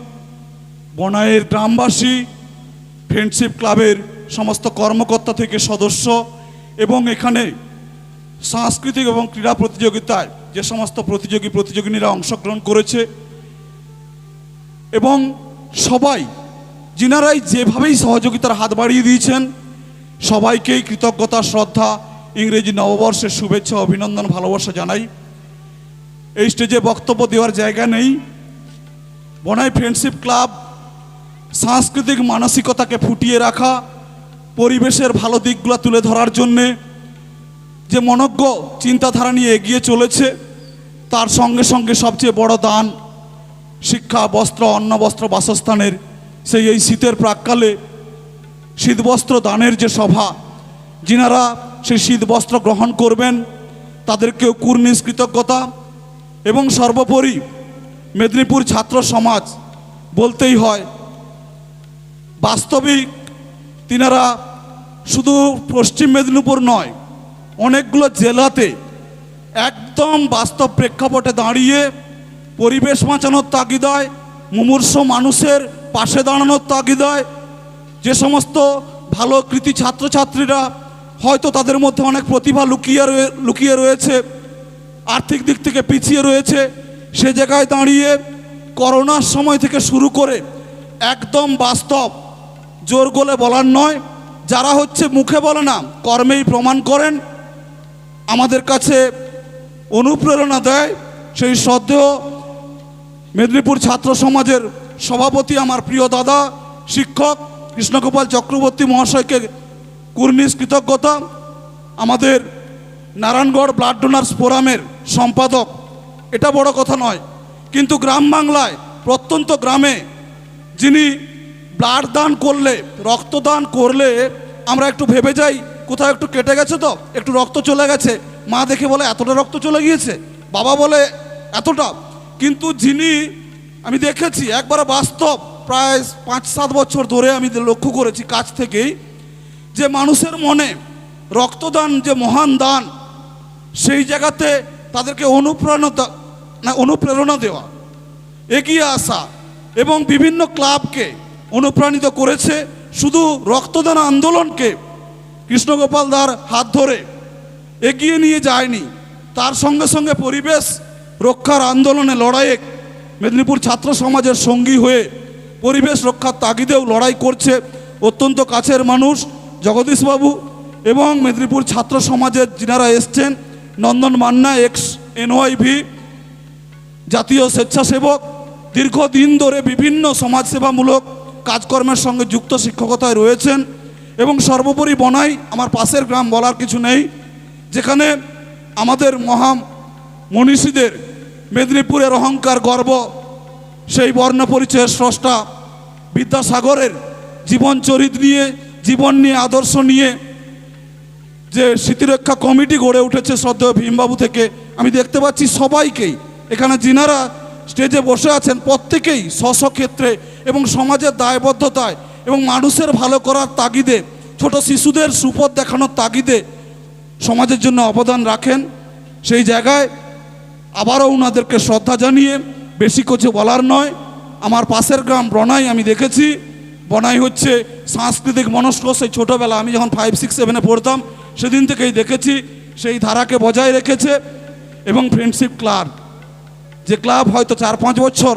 বনাইয়ের গ্রামবাসী, ফ্রেন্ডশিপ ক্লাবের সমস্ত কর্মকর্তা থেকে সদস্য এবং এখানে সাংস্কৃতিক এবং ক্রীড়া প্রতিযোগিতায় যে সমস্ত প্রতিযোগিনীরা অংশগ্রহণ করেছে এবং সবাই যিনারাই যেভাবেই সহযোগিতার হাত বাড়িয়ে দিয়েছেন, সবাইকেই কৃতজ্ঞতা, শ্রদ্ধা, ইংরেজি নববর্ষের শুভেচ্ছা, অভিনন্দন, ভালোবাসা জানাই। এই স্টেজে বক্তব্য দেওয়ার জায়গা নেই। বনাই ফ্রেন্ডশিপ ক্লাব সাংস্কৃতিক মানসিকতাকে ফুটিয়ে রাখা, পরিবেশের ভালো দিকগুলো তুলে ধরার জন্যে যে মনজ্ঞ চিন্তাধারা নিয়ে এগিয়ে চলেছে, তার সঙ্গে সঙ্গে সবচেয়ে বড় দান শিক্ষা, বস্ত্র, অন্ন, বস্ত্র, বাসস্থানের এই শীতের প্রাককালে শীতবস্ত্র দানের যে সভা, যিনারা সেই শীতবস্ত্র গ্রহণ করবেন তাদেরকেও কুর্নিশ কৃতজ্ঞতা। এবং সর্বোপরি মেদিনীপুর ছাত্র সমাজ বলতেই হয়, বাস্তবিক তিনারা শুধু পশ্চিম মেদিনীপুর নয়, অনেকগুলো জেলাতে একদম বাস্তব প্রেক্ষাপটে দাঁড়িয়ে পরিবেশ বাঁচানোর তাগিদায়, মুমূর্ষ মানুষের পাশে দাঁড়ানোর তাগিদায়, যে সমস্ত ভালো কৃতি ছাত্রছাত্রীরা হয়তো তাদের মধ্যে অনেক প্রতিভা লুকিয়ে রয়েছে, আর্থিক দিক থেকে পিছিয়ে রয়েছে, সে জায়গায় দাঁড়িয়ে করোনার সময় থেকে শুরু করে একদম বাস্তব, জোর গলে বলার নয়, যারা হচ্ছে মুখে বলে না কর্মেই প্রমাণ করেন, আমাদের কাছে অনুপ্রেরণা দেয়। সেই শ্রদ্ধেয় মেদিনীপুর ছাত্র সমাজের সভাপতি, আমার প্রিয় দাদা শিক্ষক কৃষ্ণগোপাল চক্রবর্তী মহাশয়কে কুর্নিশ কৃতজ্ঞতা। আমাদের নারায়ণগড় ব্লাড ডোনার্স ফোরামের সম্পাদক, এটা বড় কথা নয়, কিন্তু গ্রাম বাংলায় প্রত্যন্ত গ্রামে যিনি ব্লাড দান করলে, রক্তদান করলে আমরা একটু ভেবে যাই কোথাও একটু কেটে গেছে, তো একটু রক্ত চলে গেছে, মা দেখে বলে এতটা রক্ত চলে গিয়েছে, বাবা বলে এতটা। কিন্তু যিনি, আমি দেখেছি একবার বাস্তব, প্রায় 5-7 বছর ধরে আমি লক্ষ্য করেছি কাছ থেকেই, যে মানুষের মনে রক্তদান যে মহান দান, সেই জায়গাতে তাদেরকে অনুপ্রেরণা দেওয়া, এগিয়ে আসা এবং বিভিন্ন ক্লাবকে অনুপ্রাণিত করেছে। শুধু রক্তদান আন্দোলনকে কৃষ্ণগোপাল দার হাত ধরে এগিয়ে নিয়ে যায়নি, তার সঙ্গে সঙ্গে পরিবেশ রক্ষার আন্দোলনে লড়াইয়ে মেদিনীপুর ছাত্র সমাজের সঙ্গী হয়ে পরিবেশ রক্ষার তাগিদেও লড়াই করছে অত্যন্ত কাছের মানুষ জগদীশবাবু, এবং মেদিনীপুর ছাত্র সমাজের যিনারা এসছেন, নন্দন মান্না এক্স NYV জাতীয় স্বেচ্ছাসেবক, দীর্ঘদিন ধরে বিভিন্ন সমাজসেবামূলক কাজকর্মের সঙ্গে যুক্ত শিক্ষকতায় রয়েছেন, এবং সর্বোপরি বনাই আমার পাশের গ্রাম, বলার কিছু নেই, যেখানে আমাদের মহা মনীষীদের মেদিনীপুরের অহংকার গর্ব, সেই বর্ণ পরিচয়ের স্রষ্টা বিদ্যাসাগরের জীবনচরিত নিয়ে, জীবন নিয়ে, আদর্শ নিয়ে যে স্মৃতিরক্ষা কমিটি গড়ে উঠেছে শ্রদ্ধেয় ভীমবাবু থেকে, আমি দেখতে পাচ্ছি সবাইকেই এখানে যিনারা স্টেজে বসে আছেন প্রত্যেকেই স্ব ক্ষেত্রে এবং সমাজের দায়বদ্ধতায় এবং মানুষের ভালো করার তাগিদে, ছোট শিশুদের সুপথ দেখানোর তাগিদে সমাজের জন্য অবদান রাখেন। সেই জায়গায় আবারও ওনাদেরকে শ্রদ্ধা জানিয়ে বেশি কিছু বলার নয়। আমার পাশের গ্রাম বনাই আমি দেখেছি, বনাই হচ্ছে সাংস্কৃতিক মনস্ক, সেই ছোটোবেলা আমি যখন 5, 6, 7-এ পড়তাম সেদিন থেকেই দেখেছি সেই ধারাকে বজায় রেখেছে। এবং ফ্রেন্ডশিপ ক্লাব, যে ক্লাব হয়তো 4-5 বছর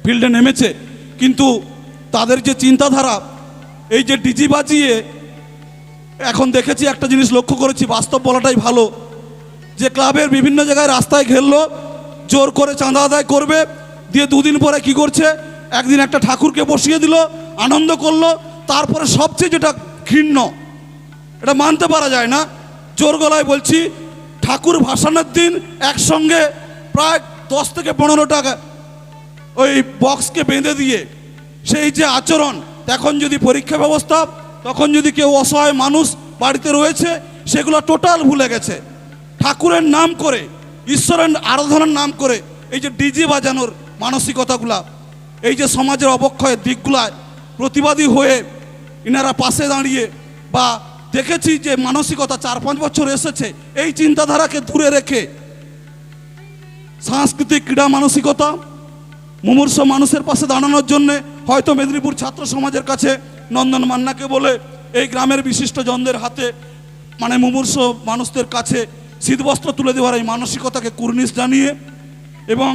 ফিল্ডে নেমেছে, কিন্তু তাদের যে চিন্তাধারা, এই যে ডিজি বাজিয়ে, এখন দেখেছি একটা জিনিস লক্ষ্য করেছি, বাস্তব বলাটাই ভালো, যে ক্লাবের বিভিন্ন জায়গায় রাস্তায় ঘেরলো, জোর করে চাঁদা আদায় করবে, দিয়ে 2 দিন পরে কি করছে, একদিন একটা ঠাকুরকে বসিয়ে দিল, আনন্দ করলো, তারপরে সবচেয়ে যেটা ঘৃণ্য, এটা মানতে পারা যায় না, জোর গলায় বলছি, ঠাকুর ভাসানের দিন একসঙ্গে প্রায় 10 থেকে 15টা ওই বক্সকে বেঁধে দিয়ে সেই যে আচরণ, এখন যদি পরীক্ষা ব্যবস্থা, তখন যদি কেউ অসহায় মানুষ বাড়িতে রয়েছে, সেগুলো টোটাল ভুলে গেছে। ঠাকুরের নাম করে, ঈশ্বরের আরাধনার নাম করে এই যে ডিজে বাজানোর মানসিকতাগুলা, এই যে সমাজের অবক্ষয়ের দিকগুলায় প্রতিবাদী হয়ে ইনারা পাশে দাঁড়িয়ে, বা দেখেছি যে মানসিকতা 4-5 বছর এসেছে, এই চিন্তাধারাকে দূরে রেখে সাংস্কৃতিক ক্রীড়া মানসিকতা, মুমূর্ষ মানুষের পাশে দাঁড়ানোর জন্যে হয়তো মেদিনীপুর ছাত্র সমাজের কাছে নন্দন মান্নাকে বলে এই গ্রামের বিশিষ্ট জনদের হাতে, মানে মুমূর্ষ মানুষদের কাছে শীতবস্ত্র তুলে দেওয়ার এই মানসিকতাকে কুর্নিশ জানিয়ে, এবং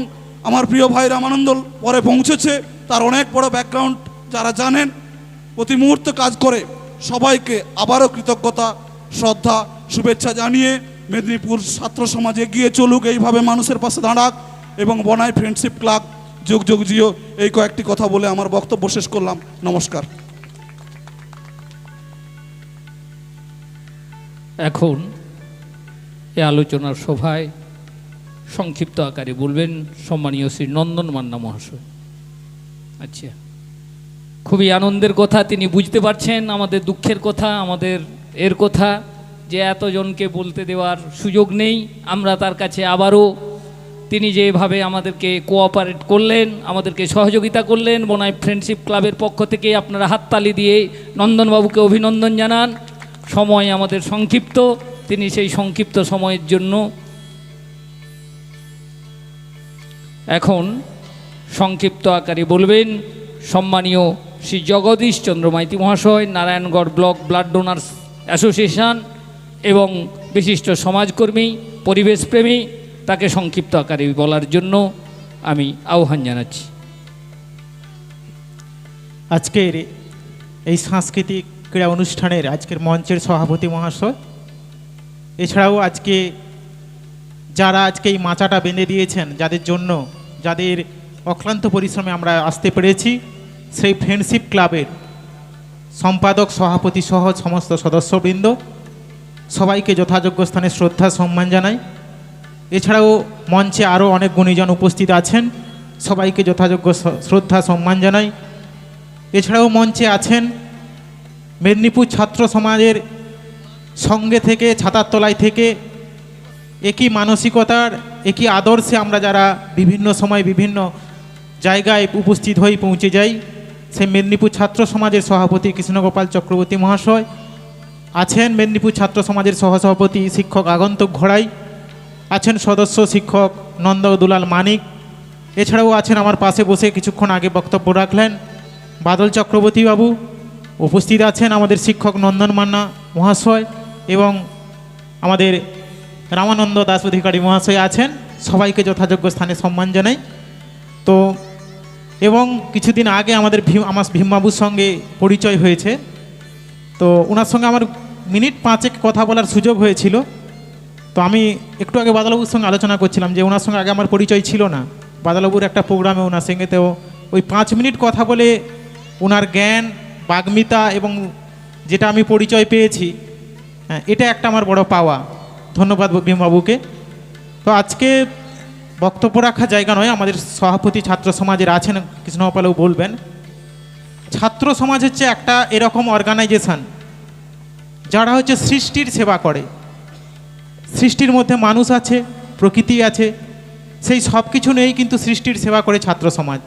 আমার প্রিয় ভাই রামানন্দ পরে পৌঁছেছে, তার অনেক বড় ব্যাকগ্রাউন্ড যারা জানেন, প্রতি মুহূর্তে কাজ করে, সবাইকে আবারও কৃতজ্ঞতা, শ্রদ্ধা, শুভেচ্ছা জানিয়ে মেদিনীপুর ছাত্র সমাজ এগিয়ে চলুক, এইভাবে মানুষের পাশে দাঁড়াক, এবং বনাই ফ্রেন্ডশিপ ক্লাব যুগ যুগ জিও, এই কয়েকটি কথা বলে আমার বক্তব্য শেষ করলাম। নমস্কার।
এখন এই আলোচনার সভায় সংক্ষিপ্ত আকারে বলবেন সম্মানীয় শ্রী নন্দন মান্না মহাশয়। আচ্ছা, খুবই আনন্দের কথা, তিনি বুঝতে পারছেন আমাদের দুঃখের কথা, আমাদের এর কথা, যে এতজনকে বলতে দেওয়ার সুযোগ নেই। আমরা তার কাছে আবারও তিনি যেভাবে আমাদেরকে কোঅপারেট করলেন, আমাদেরকে সহযোগিতা করলেন, বনাই ফ্রেন্ডশিপ ক্লাবের পক্ষ থেকে আপনারা হাততালি দিয়ে নন্দনবাবুকে অভিনন্দন জানান। সময় আমাদের সংক্ষিপ্ত, তিনি সেই সংক্ষিপ্ত সময়ের জন্য এখন সংক্ষিপ্ত আকারে বলবেন সম্মানীয় শ্রী জগদীশ চন্দ্র মাইতি মহাশয়, Narayangarh block blood donors association এবং বিশিষ্ট সমাজকর্মী, পরিবেশপ্রেমী, তাকে সংক্ষিপ্ত আকারে বলার জন্য আমি আহ্বান জানাচ্ছি।
আজকের এই সাংস্কৃতিক ক্রীড়া অনুষ্ঠানের আজকের মঞ্চের সভাপতি মহাশয়, এছাড়াও আজকে যারা আজকে এই মাচাটা বেঁধে দিয়েছেন, যাদের জন্য, যাদের অক্লান্ত পরিশ্রমে আমরা আসতে পেরেছি, সেই ফ্রেন্ডশিপ ক্লাবের সম্পাদক, সভাপতি সহ সমস্ত সদস্যবৃন্দ, সবাইকে যথাযোগ্য স্থানে শ্রদ্ধা সম্মান জানাই। এছাড়াও মঞ্চে আরও অনেক গুণীজন উপস্থিত আছেন, সবাইকে যথাযোগ্য শ্রদ্ধা সম্মান জানাই। এছাড়াও মঞ্চে আছেন মেদিনীপুর ছাত্র সমাজের সঙ্গে থেকে, ছাতার তলায় থেকে একই মানসিকতার, একই আদর্শে আমরা যারা বিভিন্ন সময় বিভিন্ন জায়গায় উপস্থিত হয়ে পৌঁছে যাই, সেই মেদিনীপুর ছাত্র সমাজের সভাপতি কৃষ্ণগোপাল চক্রবর্তী মহাশয় আছেন, মেদিনীপুর ছাত্র সমাজের সহসভাপতি শিক্ষক আগন্তুক ঘোড়াই আছেন, সদস্য শিক্ষক নন্দ দুলাল মানিক। এছাড়াও আছেন আমার পাশে বসে কিছুক্ষণ আগে বক্তব্য রাখলেন বাদল চক্রবর্তী বাবু, উপস্থিত আছেন আমাদের শিক্ষক নন্দন মান্না মহাশয় এবং আমাদের রামানন্দ দাস অধিকারী মহাশয় আছেন। সবাইকে যথাযোগ্য স্থানে সম্মান জানাই। তো এবং কিছুদিন আগে আমার ভীমবাবুর সঙ্গে পরিচয় হয়েছে, তো ওনার সঙ্গে আমার মিনিট 5 কথা বলার সুযোগ হয়েছিল। তো আমি একটু আগে বাদলবাবুর সঙ্গে আলোচনা করছিলাম যে ওনার সঙ্গে আগে আমার পরিচয় ছিল না, বাদলবাবুর একটা প্রোগ্রামে ওনার সঙ্গে, তো ওই 5 মিনিট কথা বলে ওনার জ্ঞান, বাগ্মিতা এবং যেটা আমি পরিচয় পেয়েছি, এটা একটা আমার বড় পাওয়া। ধন্যবাদ ভীমবাবুকে। তো আজকে বক্তব্য রাখার জায়গা নয়, আমাদের সভাপতি ছাত্র সমাজের আছেন, কৃষ্ণগোপালও বলবেন। ছাত্র সমাজ হচ্ছে একটা এরকম অর্গানাইজেশন যারা হচ্ছে সৃষ্টির সেবা করে। সৃষ্টির মধ্যে মানুষ আছে, প্রকৃতি আছে, সেই সব কিছু নিয়েই কিন্তু সৃষ্টির সেবা করে ছাত্র সমাজ।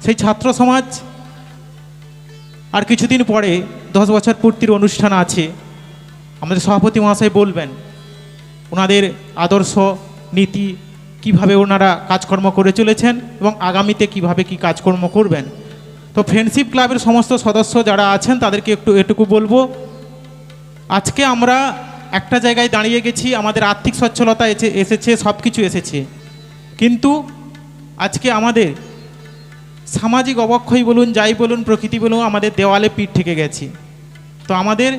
সেই ছাত্র সমাজ আর কিছুদিন পরে 10 বছর পূর্তির অনুষ্ঠান আছে, আমাদের সভাপতি মহাশয় বলবেন ওনাদের আদর্শ নীতি, কিভাবে ওনারা কাজকর্ম করে চলেছেন এবং আগামীতে কিভাবে কি কাজকর্ম করবেন। তো ফ্রেন্ডশিপ ক্লাবের সমস্ত সদস্য যারা আছেন তাদেরকে এটুকু বলবো, আজকে আমরা একটা জায়গায় দাঁড়িয়ে গেছি, আমাদের আর্থিক সচ্ছলতা এসেছে, সব কিছু এসেছে, কিন্তু আজকে আমাদের সামাজিক অবক্ষয় বলুন, যাই বলুন, প্রকৃতি বলুন, আমাদের দেওয়ালে পিঠ থেকে গেছি। তো আমাদের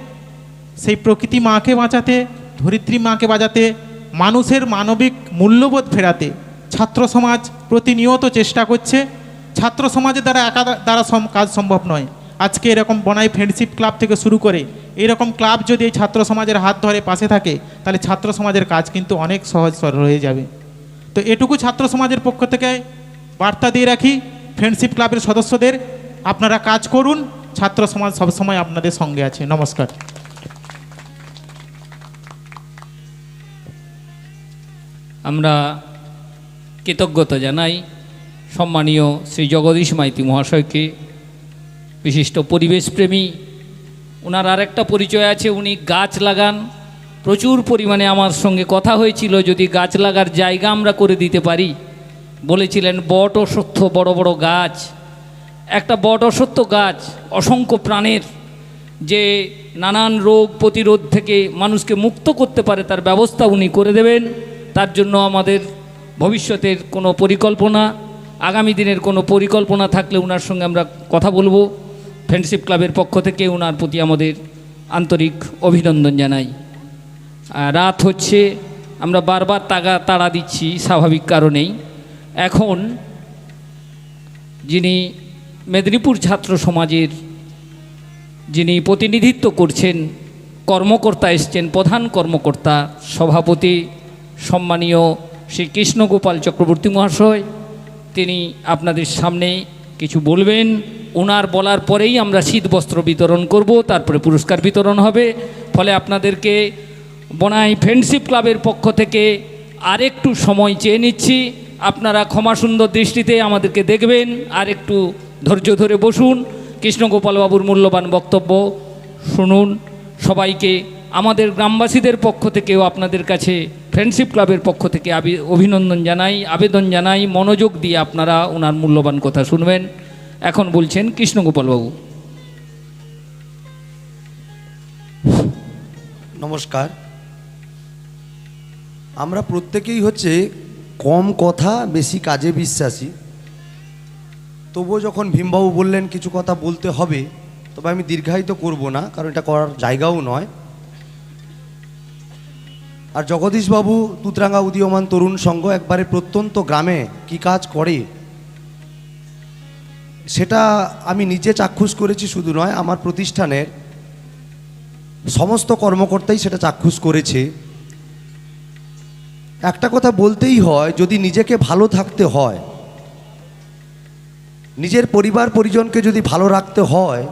সেই প্রকৃতি মাকে বাঁচাতে, ধরিত্রী মাকে বাঁচাতে, মানুষের মানবিক মূল্যবোধ ফেরাতে ছাত্র সমাজ প্রতিনিয়ত চেষ্টা করছে। ছাত্র সমাজের দ্বারা একা দ্বারা কাজ সম্ভব নয়। আজকে এরকম বনাই ফ্রেন্ডশিপ ক্লাব থেকে শুরু করে এরকম ক্লাব যদি এই ছাত্র সমাজের হাত ধরে পাশে থাকে, তাহলে ছাত্র সমাজের কাজ কিন্তু অনেক সহজ সরল হয়ে যাবে। তো এটুকু ছাত্র সমাজের পক্ষ থেকে বার্তা দিয়ে রাখি ফ্রেন্ডশিপ ক্লাবের সদস্যদের, আপনারা কাজ করুন, ছাত্র সমাজ সবসময় আপনাদের সঙ্গে আছে। নমস্কার।
আমরা কৃতজ্ঞতা জানাই সম্মানীয় শ্রী জগদীশ মাইতি মহাশয়কে, বিশিষ্ট পরিবেশপ্রেমী। ওনার আরেকটা পরিচয় আছে, উনি গাছ লাগান প্রচুর পরিমাণে। আমার সঙ্গে কথা হয়েছিল যদি গাছ লাগার জায়গা আমরা করে দিতে পারি, বলেছিলেন বট অশ্বত্থ, বড় বড় গাছ, একটা বট অশ্বত্থ গাছ অসংখ্য প্রাণের যে নানান রোগ প্রতিরোধ থেকে মানুষকে মুক্ত করতে পারে তার ব্যবস্থা উনি করে দেবেন। তার জন্য আমাদের ভবিষ্যতের কোনো পরিকল্পনা, আগামী দিনের কোনো পরিকল্পনা থাকলে ওনার সঙ্গে আমরা কথা বলবো। ফ্রেন্ডশিপ ক্লাবের পক্ষ থেকে ওনার প্রতি আমাদের আন্তরিক অভিনন্দন জানাই। রাত হচ্ছে, আমরা বারবার তাড়া দিচ্ছি স্বাভাবিক কারণেই। এখন যিনি মেদিনীপুর ছাত্র সমাজের যিনি প্রতিনিধিত্ব করছেন, কর্মকর্তা এসছেন, প্রধান কর্মকর্তা, সভাপতি সম্মানীয় শ্রী কৃষ্ণগোপাল চক্রবর্তী মহাশয়, তিনি আপনাদের সামনে কিছু বলবেন। ওনার বলার পরেই আমরা শীত বস্ত্র বিতরণ করব, তারপরে পুরস্কার বিতরণ হবে। ফলে আপনাদেরকে বনাই ফ্রেন্ডশিপ ক্লাবের পক্ষ থেকে আর একটু সময় চেয়ে নিচ্ছি, আপনারা ক্ষমা সুন্দর দৃষ্টিতে আমাদেরকে দেখবেন, আর একটু ধৈর্য ধরে বসুন, কৃষ্ণগোপাল বাবুর মূল্যবান বক্তব্য শুনুন। সবাইকে আমাদের গ্রামবাসীদের পক্ষ থেকেও আপনাদের কাছে ফ্রেন্ডশিপ ক্লাবের পক্ষ থেকে অভিনন্দন জানাই, আবেদন জানাই, মনোযোগ দিয়ে আপনারা ওনার মূল্যবান কথা শুনবেন। এখন বলছেন কৃষ্ণগোপাল বাবু।
নমস্কার। আমরা প্রত্যেকেই হচ্ছে কম কথা বেশি কাজে বিশ্বাসী। তবুও যখন ভীমবাবু বললেন কিছু কথা বলতে হবে, তবে আমি দীর্ঘায়িত করব না, কারণ এটা করার জায়গাও নয়। আর জগদীশবাবু তুতরাঙ্গা উদীয়মান তরুণ সংঘ একবারে প্রত্যন্ত গ্রামে কি কাজ করে সেটা আমি নিজে চাক্ষুষ করেছি, শুধু নয় আমার প্রতিষ্ঠানের সমস্ত কর্মকর্তাই সেটা চাক্ষুষ করেছে। একটা কথা বলতেই হয়, যদি নিজেকে ভালো থাকতে হয়, নিজের পরিবার পরিজনকে যদি ভালো রাখতে হয়,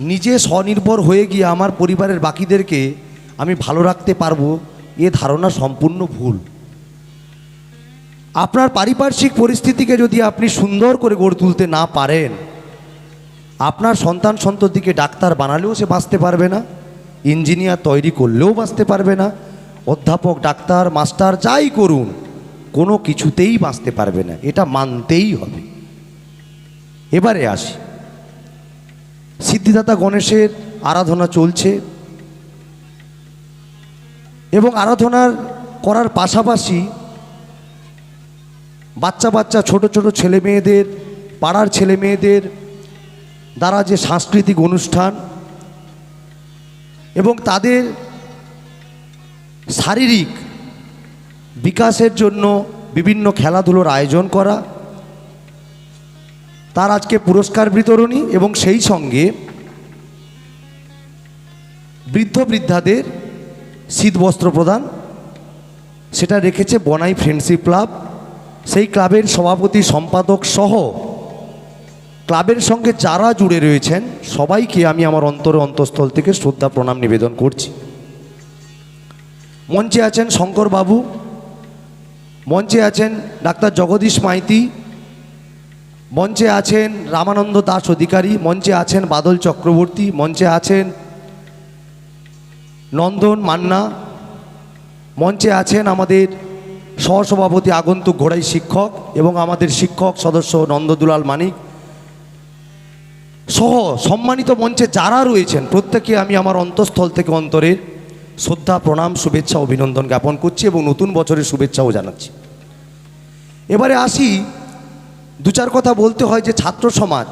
নিজে স্বনির্ভর হয়ে গিয়ে আমার পরিবারের বাকিদেরকে আমি ভালো রাখতে পারবো, এ ধারণা সম্পূর্ণ ভুল। আপনার পারিপার্শ্বিক পরিস্থিতিকে যদি আপনি সুন্দর করে গড়ে তুলতে না পারেন, আপনার সন্তান সন্ততিকে ডাক্তার বানালেও সে বাঁচতে পারবে না, ইঞ্জিনিয়ার তৈরি করলেও বাঁচতে পারবে না, অধ্যাপক ডাক্তার মাস্টার যাই করুন কোনো কিছুতেই বাঁচতে পারবে না, এটা মানতেই হবে। এবারে আসি, সিদ্ধিদাতা গণেশের আরাধনা চলছে এবং আরাধনার করার পাশাপাশি বাচ্চা বাচ্চা ছোট ছোট ছেলে মেয়েদের, পাড়ার ছেলে মেয়েদের দ্বারা যে সাংস্কৃতিক অনুষ্ঠান এবং তাদের শারীরিক বিকাশের জন্য বিভিন্ন খেলাধুলোর আয়োজন করা, তার আজকে পুরস্কার বিতরণী এবং সেই সঙ্গে বৃদ্ধ বৃদ্ধাদের শীতবস্ত্র প্রদান, সেটা রেখেছে বনাই ফ্রেন্ডশিপ ক্লাব। সেই ক্লাবের সভাপতি সম্পাদক সহ ক্লাবের সঙ্গে যারা জুড়ে রয়েছেন সবাইকে আমি আমার অন্তঃস্থল থেকে শ্রদ্ধা প্রণাম নিবেদন করছি। মঞ্চে আছেন শঙ্কর বাবু, মঞ্চে আছেন ডাক্তার জগদীশ মাইতি, মঞ্চে আছেন রামানন্দ দাস অধিকারী, মঞ্চে আছেন বাদল চক্রবর্তী, মঞ্চে আছেন নন্দন মান্না, মঞ্চে আছেন আমাদের সহসভাপতি আগন্তুক ঘোড়াই শিক্ষক এবং আমাদের শিক্ষক সদস্য নন্দদুলাল মানিক সহ সম্মানিত মঞ্চে যারা রয়েছেন প্রত্যেকে আমি আমার অন্তঃস্থল থেকে অন্তরের শ্রদ্ধা প্রণাম শুভেচ্ছা অভিনন্দন জ্ঞাপন করছি এবং নতুন বছরের শুভেচ্ছাও জানাচ্ছি। এবারে আসি, দু চার কথা বলতে হয় যে ছাত্র সমাজ,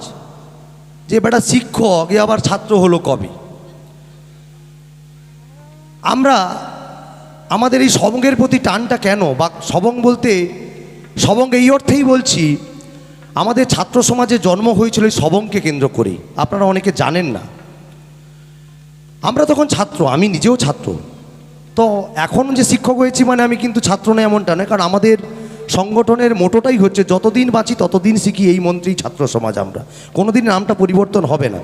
যে বেটা শিক্ষক এ আবার ছাত্র হলো কবে। আমরা আমাদের এই সবঙ্গের প্রতি টানটা কেন, বা সবং বলতে সবং এই অর্থেই বলছি, আমাদের ছাত্র সমাজে জন্ম হয়েছিল এই সবংকে কেন্দ্র করেই। আপনারা অনেকে জানেন না, আমরা তখন ছাত্র, আমি নিজেও ছাত্র। তো এখন যে শিক্ষক হয়েছি মানে আমি কিন্তু ছাত্র নয় এমনটা নয়, কারণ আমাদের সংগঠনের মোটোটাই হচ্ছে যতদিন বাঁচি ততদিন শিখি, এই মন্ত্রেই ছাত্র সমাজ। আমরা কোনোদিন নামটা পরিবর্তন হবে না,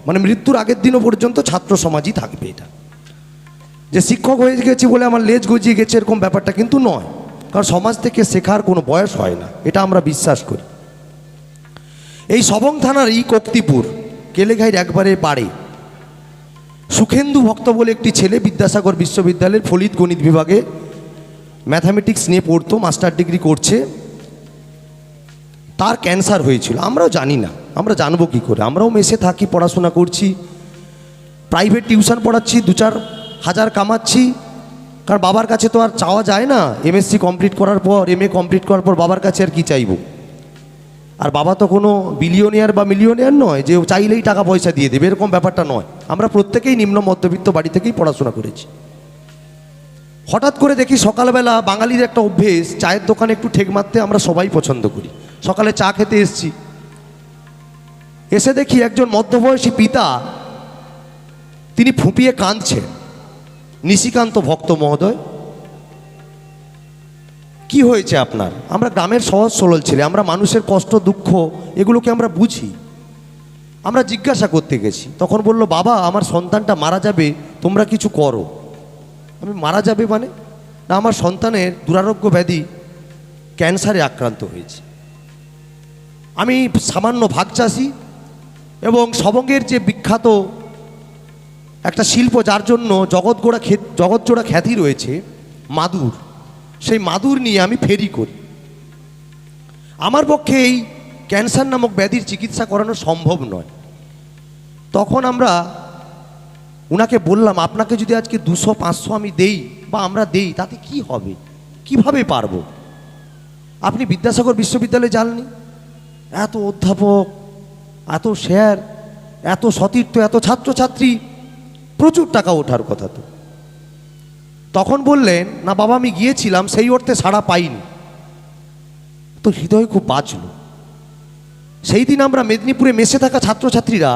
মানে মৃত্যুর আগের দিনও পর্যন্ত ছাত্র সমাজই থাকবে। এটা যে শিক্ষক হয়ে গেছি বলে আমার লেজ গজিয়ে গেছে এরকম ব্যাপারটা কিন্তু নয়, কারণ সমাজ থেকে শেখার কোনো বয়স হয় না, এটা আমরা বিশ্বাস করি। এই সবং থানারই কক্তিপুর কেলেঘাইয়ের একবারে পাড়ে সুখেন্দু ভক্ত বলে একটি ছেলে বিদ্যাসাগর বিশ্ববিদ্যালয়ের ফলিত গণিত বিভাগে ম্যাথামেটিক্স নিয়ে পড়তো, মাস্টার ডিগ্রি করছে। তার ক্যান্সার হয়েছিল, আমরাও জানি না, আমরা জানবো কী করে? আমরাও মেসে থাকি, পড়াশোনা করছি, প্রাইভেট টিউশন পড়াচ্ছি, 2-4 হাজার কামাচ্ছি, কারণ বাবার কাছে তো আর চাওয়া যায় না। এমএসসি কমপ্লিট করার পর, এমএ কমপ্লিট করার পর বাবার কাছে আর কি চাইবো? আর বাবা তো কোনো বিলিয়নিয়ার বা মিলিয়নিয়ার নয় যে চাইলেই টাকা পয়সা দিয়ে দেবে, এরকম ব্যাপারটা নয়। আমরা প্রত্যেকেই নিম্ন মধ্যবিত্ত বাড়ি থেকেই পড়াশোনা করেছি। হঠাৎ করে দেখি সকালবেলা, বাঙালির একটা অভ্যেস, চায়ের দোকানে একটু ঠেক মারতে আমরা সবাই পছন্দ করি। সকালে চা খেতে এসছি, এসে দেখি একজন মধ্যবয়সী পিতা, তিনি ফুঁপিয়ে কাঁদছেন। নিশিকান্ত ভক্ত মহোদয়, কি হয়েছে আপনার? আমরা গ্রামের সহজ সরল ছেলে, আমরা মানুষের কষ্ট দুঃখ এগুলোকে আমরা বুঝি। আমরা জিজ্ঞাসা করতে গেছি, তখন বলল, বাবা আমার সন্তানটা মারা যাবে, তোমরা কিছু করো। আমি, মারা যাবে মানে? না আমার সন্তানের দুরারোগ্য ব্যাধি ক্যান্সারে আক্রান্ত হয়েছে। আমি সামান্য ভাগ চাষি এবং সবঙ্গের যে বিখ্যাত একটা শিল্প যার জন্য জগৎজোড়া খ্যাতি রয়েছে মাদুর, সেই মাদুর নিয়ে আমি ফেরি করি। আমার পক্ষে এই ক্যান্সার নামক ব্যাধির চিকিৎসা করানো সম্ভব নয়। তখন আমরা ওনাকে বললাম, আপনাকে যদি আজকে 200-500 আমি দেই বা আমরা দেই তাতে কি হবে, কিভাবে পারবো? আপনি বিদ্যাসাগর বিশ্ববিদ্যালয়ে যাননি, এত অধ্যাপক, এত স্যার, এত সতীর্থ, এত ছাত্রছাত্রী, প্রচুর টাকা ওঠার কথা। তো তখন বললেন, না বাবা আমি গিয়েছিলাম, সেই অর্থে সাড়া পাইনি। তো হৃদয় খুব বাঁচল। সেই দিন আমরা মেদিনীপুরে মেসে থাকা ছাত্রছাত্রীরা,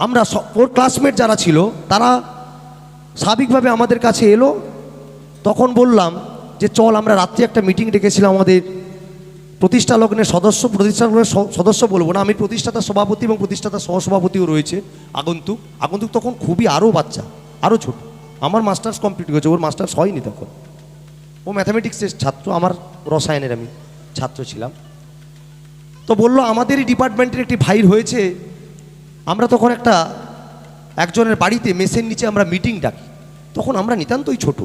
আমরা ওর ক্লাসমেট যারা ছিল তারা স্বাভাবিকভাবে আমাদের কাছে এলো। তখন বললাম যে চল, আমরা রাত্রে একটা মিটিং ডেকেছিলাম আমাদের প্রতিষ্ঠা লগ্নের সদস্য বলবো না, আমি প্রতিষ্ঠাতা সভাপতি এবং প্রতিষ্ঠাতা সহসভাপতিও রয়েছে আগন্তুক তখন খুবই আরও বাচ্চা, আরও ছোট। আমার মাস্টার্স কমপ্লিট হয়েছে, ওর মাস্টার্স হয়নি তখন। ও ম্যাথামেটিক্সের ছাত্র, আমার রসায়নের আমি ছাত্র ছিলাম। তো বললো আমাদেরই ডিপার্টমেন্টের একটি ভাইর হয়েছে। আমরা তখন একজনের বাড়িতে মেসের নিচে আমরা মিটিং ডাকি। তখন আমরা নিতান্তই ছোট।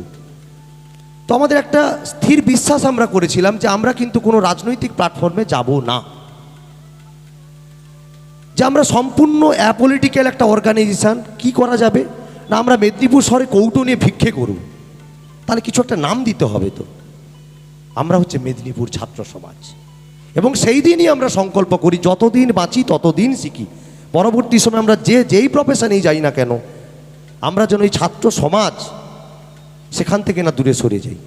তো আমাদের একটা স্থির বিশ্বাস আমরা করেছিলাম যে আমরা কিন্তু কোনো রাজনৈতিক প্ল্যাটফর্মে যাব না, যে আমরা সম্পূর্ণ অ্যাপলিটিক্যাল একটা অর্গানাইজেশন। কি করা যাবে না, আমরা মেদিনীপুর শহরে কৌটো নিয়ে ভিক্ষে করব, তাহলে কিছু একটা নাম দিতে হবে। তো আমরা হচ্ছে মেদিনীপুর ছাত্র সমাজ, এবং সেই দিনই আমরা সংকল্প করি যতদিন বাঁচি ততদিন শিখি। পরবর্তী সময় আমরা যেই প্রফেশনেই যাই না কেন, আমরা যেন এই ছাত্র সমাজ সেখান থেকে না দূরে সরে যাই।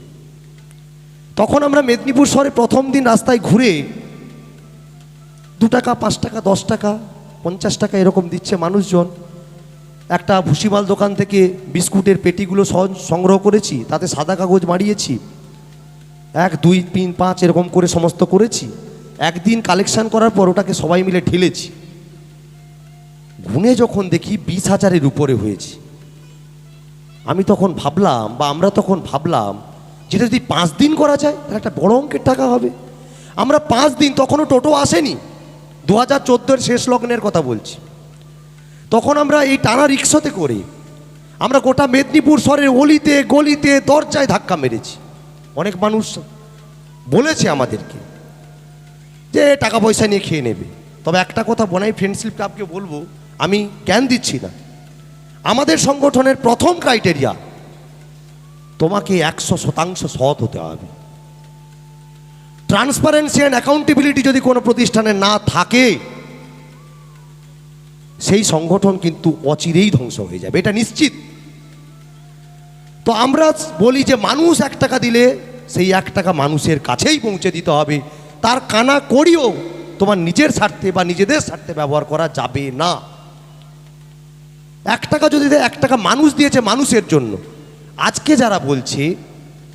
তখন আমরা মেদিনীপুর শহরে প্রথম দিন রাস্তায় ঘুরে 2 টাকা, 5 টাকা, 10 টাকা, 50 টাকা এরকম দিচ্ছে মানুষজন। একটা ভুসিমাল দোকান থেকে বিস্কুটের পেটিগুলো সংগ্রহ করেছি, তাতে সাদা কাগজ মারিয়েছি, 1, 2, 3, 5 এরকম করে সমস্ত করেছি। একদিন কালেকশন করার পর ওটাকে সবাই মিলে ঢেলেছি। গুনে যখন দেখি 20,000-এর উপরে হয়েছে। আমি তখন ভাবলাম, বা আমরা তখন ভাবলাম, যেটা যদি 5 দিন করা যায় তাহলে একটা বড় অঙ্কের টাকা হবে। আমরা 5 দিন, তখনও টোটো আসেনি, 2014-এর শেষ লগ্নের কথা বলছি। তখন আমরা এই টানা রিক্সাতে করে আমরা গোটা মেদিনীপুর শহরের অলিতে গলিতে দরজায় ধাক্কা মেরেছি। অনেক মানুষ বলেছে আমাদেরকে যে টাকা পয়সা নিয়ে খেয়ে নেবে। তবে একটা কথা বনাই ফ্রেন্ডশিপ ক্লাবকে বলবো, আমি জ্ঞান দিচ্ছি না, আমাদের সংগঠনের প্রথম ক্রাইটেরিয়া তোমাকে 100% সৎ হতে হবে। ট্রান্সপারেন্সি অ্যান্ড অ্যাকাউন্টেবিলিটি যদি কোনো প্রতিষ্ঠানে না থাকে, সেই সংগঠন কিন্তু অচিরেই ধ্বংস হয়ে যাবে, এটা নিশ্চিত। তো আমরা বলি যে মানুষ 1 টাকা দিলে সেই 1 টাকা মানুষের কাছেই পৌঁছে দিতে হবে। তার কানা করিও তোমার নিজের স্বার্থে বা নিজেদের স্বার্থে ব্যবহার করা যাবে না। 1 টাকা যদি 1 টাকা মানুষ দিয়েছে মানুষের জন্য। আজকে যারা বলছে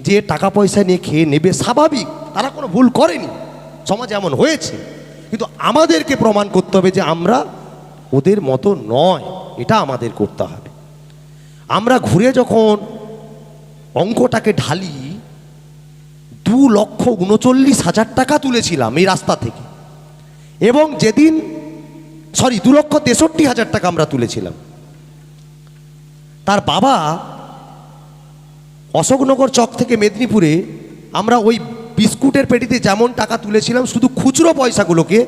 যে টাকা পয়সা নিয়ে খেয়ে নেবে, স্বাভাবিক, তারা কোনো ভুল করেনি, সমাজে এমন হয়েছে। কিন্তু আমাদেরকে প্রমাণ করতে হবে যে আমরা ওদের মতো নয়, এটা আমাদের করতে হবে। আমরা ঘুরে যখন অঙ্কটাকে ঢালি, 2,39,000 টাকা তুলেছিলাম এই রাস্তা থেকে, এবং যেদিন 2,63,000 টাকা আমরা তুলেছিলাম। তার বাবা অশোকনগর চক থেকে মেদিনীপুরে আমরা ওই বিস্কুটের পেটিতে যেমন টাকা তুলেছিলাম, শুধু খুচরো পয়সাগুলোকে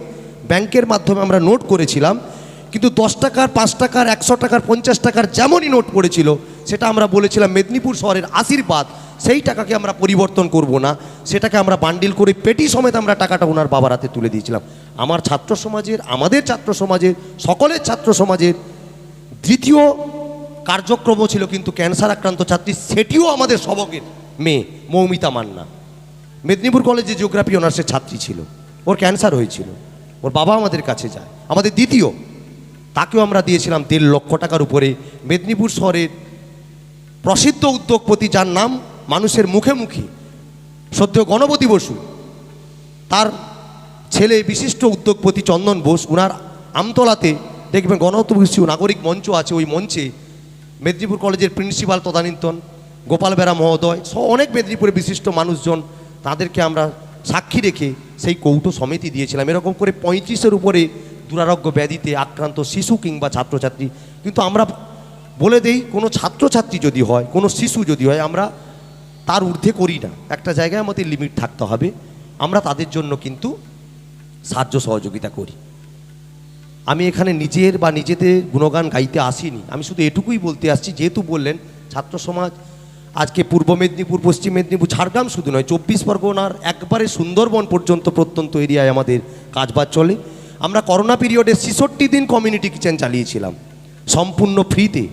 ব্যাংকের মাধ্যমে আমরা নোট করেছিলাম, কিন্তু 10 টাকার, 5 টাকার, 100 টাকার, 50 টাকার যেমনই নোট পড়েছিল সেটা আমরা বলেছিলাম মেদিনীপুর শহরের আশীর্বাদ। সেই টাকাকে আমরা পরিবর্তন করব না, সেটাকে আমরা বান্ডিল করে পেটি সমেত আমরা টাকাটা ওনার বাবার হাতে তুলে দিয়েছিলাম। আমার ছাত্র সমাজের, আমাদের ছাত্র সমাজের, সকলের ছাত্র সমাজের দ্বিতীয় কার্যক্রম ছিল কিন্তু ক্যান্সার আক্রান্ত ছাত্রী, সেটিও আমাদের সবকের মেয়ে মৌমিতা মান্না, মেদিনীপুর কলেজে জিওগ্রাফি অনার্সের ছাত্রী ছিল। ওর ক্যান্সার হয়েছিল, ওর বাবা আমাদের কাছে যায়। আমাদের দ্বিতীয়, তাকেও আমরা দিয়েছিলাম 1.5 লক্ষ টাকার উপরে। মেদিনীপুর শহরের প্রসিদ্ধ উদ্যোগপতি, যার নাম মানুষের মুখে মুখে, সদ্য গণপতি বসু, তার ছেলে বিশিষ্ট উদ্যোগপতি চন্দন বোস, ওনার আমতলাতে দেখবেন গণতন্ত্র নাগরিক মঞ্চ আছে। ওই মঞ্চে মেদিনীপুর কলেজের প্রিন্সিপাল তদানীন্তন গোপাল বেরা মহোদয় অনেক মেদিনীপুরে বিশিষ্ট মানুষজন, তাদেরকে আমরা সাক্ষী রেখে সেই কৌটো সমিতি দিয়েছিলাম। এরকম করে 35-এর উপরে দুরারোগ্য ব্যাধিতে আক্রান্ত শিশু কিংবা ছাত্রছাত্রী। কিন্তু আমরা বলে দেই, কোনো ছাত্রছাত্রী যদি হয়, কোনো শিশু যদি হয়, আমরা তার ঊর্ধ্বে করি না। একটা জায়গায় আমাদের লিমিট থাকতে হবে। আমরা তাদের জন্য কিন্তু সাহায্য সহযোগিতা করি। আমি এখানে নিজের বা নিজেদের গুণগান গাইতে আসিনি, আমি শুধু এটুকুই বলতে আসছি, যেহেতু বললেন ছাত্র সমাজ আজকে পূর্ব মেদিনীপুর, পশ্চিম মেদিনীপুর, ঝাড়গ্রাম শুধু নয়, 24 পরগনার একবারে সুন্দরবন পর্যন্ত প্রত্যন্ত এরিয়ায় আমাদের কাজবাজ চলে। আমরা করোনা পিরিয়ডে 66 দিন কমিউনিটি কিচেন চালিয়েছিলাম সম্পূর্ণ ফ্রিতে।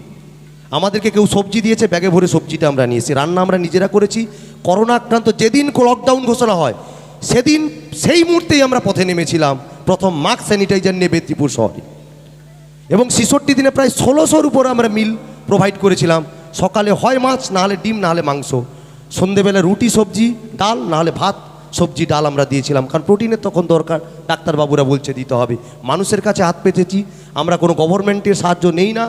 আমাদেরকে কেউ সবজি দিয়েছে, ব্যাগে ভরে সবজিটা আমরা নিয়েছি, রান্না আমরা নিজেরা করেছি। করোনা আক্রান্ত যেদিন লকডাউন ঘোষণা হয় সেদিন সেই মুহূর্তেই আমরা পথে নেমেছিলাম প্রথম মাস্ক স্যানিটাইজার নিয়ে মেদিনীপুর শহরে। এবং 66 দিনে প্রায় 1600-র উপর আমরা মিল প্রোভাইড করেছিলাম। সকালে হয় মাছ, না হলে ডিম, না হলে মাংস। সন্ধেবেলা রুটি সবজি ডাল, না হলে ভাত সবজি ডাল আমরা দিয়েছিলাম, কারণ প্রোটিনের তখন দরকার, ডাক্তারবাবুরা বলছে দিতে হবে। মানুষের কাছে হাত পেতেছি। আমরা কোনো গভর্নমেন্টের সাহায্য নেই না,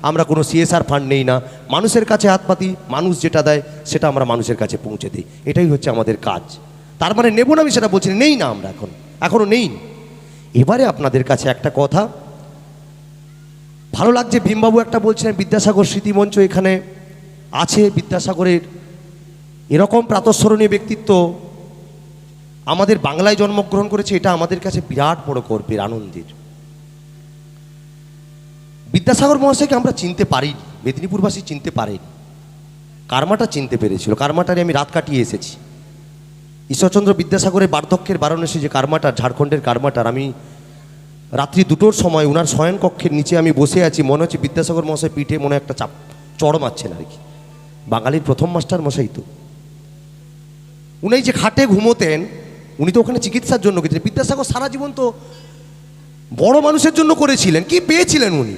আমরা কোনো CSR ফান্ড নেই না, মানুষের কাছে হাত পাতি। মানুষ যেটা দেয় সেটা আমরা মানুষের কাছে পৌঁছে দিই, এটাই হচ্ছে আমাদের কাজ। তার মানে নেব না আমি সেটা বলছি, নেই না, আমরা এখনও নেই। এবারে আপনাদের কাছে একটা কথা ভালো লাগছে, ভীমবাবু একটা বলছিলেন বিদ্যাসাগর স্মৃতিমঞ্চ এখানে আছে। বিদ্যাসাগরের এরকম প্রাতঃস্মরণীয় ব্যক্তিত্ব আমাদের বাংলায় জন্মগ্রহণ করেছে, এটা আমাদের কাছে বিরাট বড় গর্বের, আনন্দের। বিদ্যাসাগর মহাশয়কে আমরা চিনতে পারিনি, মেদিনীপুরবাসী চিনতে পারেনি, কারমাটা চিনতে পেরেছিল। কারমাটারে আমি রাত কাটিয়ে এসেছি। ঈশ্বরচন্দ্র বিদ্যাসাগরের বার্ধক্যের বারাণসী যে কারমাটার, ঝাড়খণ্ডের কারমাটার, আমি রাত্রি 2টোর সময় ওনার শয়নকক্ষের নিচে আমি বসে আছি, মনে হচ্ছে বিদ্যাসাগর মহাশয় পিঠে মনে একটা চড় মারছেন আর কি। বাঙালির প্রথম মাস্টার মশাই তো উনি, যে খাটে ঘুমোতেন, উনি তো ওখানে চিকিৎসার জন্য গেছিলেন। বিদ্যাসাগর সারা জীবন তো বড় মানুষের জন্য করেছিলেন, কি পেয়েছিলেন উনি,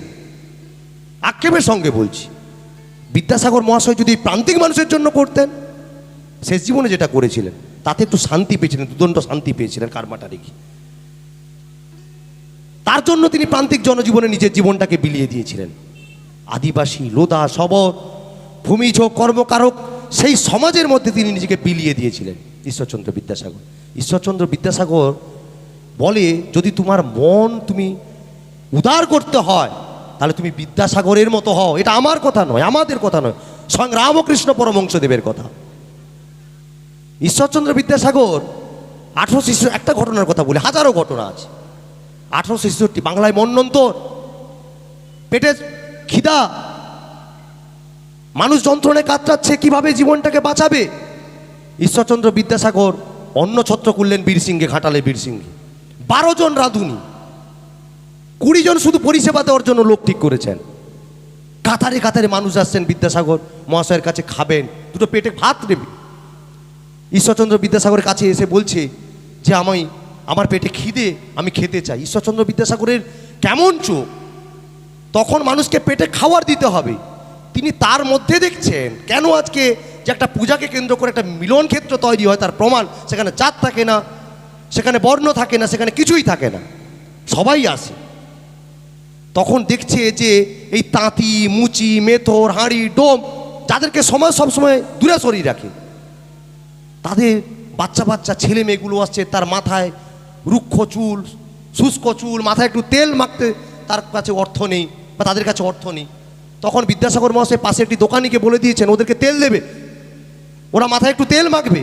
আক্ষেপের সঙ্গে বলছি। বিদ্যাসাগর মহাশয় যদি প্রান্তিক মানুষের জন্য করতেন, শেষ জীবনে যেটা করেছিলেন তাতে একটু শান্তি পেয়েছিলেন, দুদণ্ড শান্তি পেয়েছিলেন কারমাটারে গিয়ে। তার জন্য তিনি প্রান্তিক জনজীবনে নিজের জীবনটাকে বিলিয়ে দিয়েছিলেন। আদিবাসী, লোধা, শবর, ভূমিজ, কর্মকারক সেই সমাজের মধ্যে তিনি নিজেকে বিলিয়ে দিয়েছিলেন ঈশ্বরচন্দ্র বিদ্যাসাগর। ঈশ্বরচন্দ্র বিদ্যাসাগর বলে, যদি তোমার মন তুমি উদার করতে হয় তাহলে তুমি বিদ্যাসাগরের মতো হও। এটা আমার কথা নয়, আমাদের কথা নয়, স্বয়ং রামকৃষ্ণ পরমহংসদেবের কথা। ঈশ্বরচন্দ্র বিদ্যাসাগর 1866 একটা ঘটনার কথা বলে, হাজারো ঘটনা আছে। 1866 বাংলায় মন্বন্তর, পেটে খিদা, মানুষ যন্ত্রণায় কাতরাচ্ছে, কিভাবে জীবনটাকে বাঁচাবে। ঈশ্বরচন্দ্র বিদ্যাসাগর অন্নছত্র করলেন বীরসিংহে, ঘাটালে বীরসিংহে। 12 জন রাঁধুনি, 20 জন শুধু পরিষেবা দেওয়ার জন্য লোক ঠিক করেছেন। কাতারে কাতারে মানুষ আসছেন বিদ্যাসাগর মহাশয়ের কাছে, খাবেন, দুটো পেটে ভাত নেবে। ঈশ্বরচন্দ্র বিদ্যাসাগরের কাছে এসে বলছে যে আমার পেটে খিদে, আমি খেতে চাই। ঈশ্বরচন্দ্র বিদ্যাসাগরের কেমন চোখ, তখন মানুষকে পেটে খাবার দিতে হবে। তিনি তার মধ্যে দেখছেন কেন আজকে যে একটা পূজাকে কেন্দ্র করে একটা মিলন ক্ষেত্র তৈরি হয়, তার প্রমাণ সেখানে জাত থাকে না, সেখানে বর্ণ থাকে না, সেখানে কিছুই থাকে না, সবাই আসে। তখন দেখছে যে এই তাঁতি, মুচি, মেথর, হাঁড়ি, ডোম, যাদেরকে সমাজ সবসময় দূরে সরিয়ে রাখে, তাদের বাচ্চা বাচ্চা ছেলে মেয়েগুলো আসছে, তার মাথায় রুক্ষ চুল, শুষ্ক চুল, মাথায় একটু তেল মাখতে তার কাছে অর্থ নেই বা তাদের কাছে অর্থ নেই। তখন বিদ্যাসাগর মহাশয় পাশে একটি দোকানিকে বলে দিয়েছেন ওদেরকে তেল দেবে, ওরা মাথায় একটু তেল মাখবে।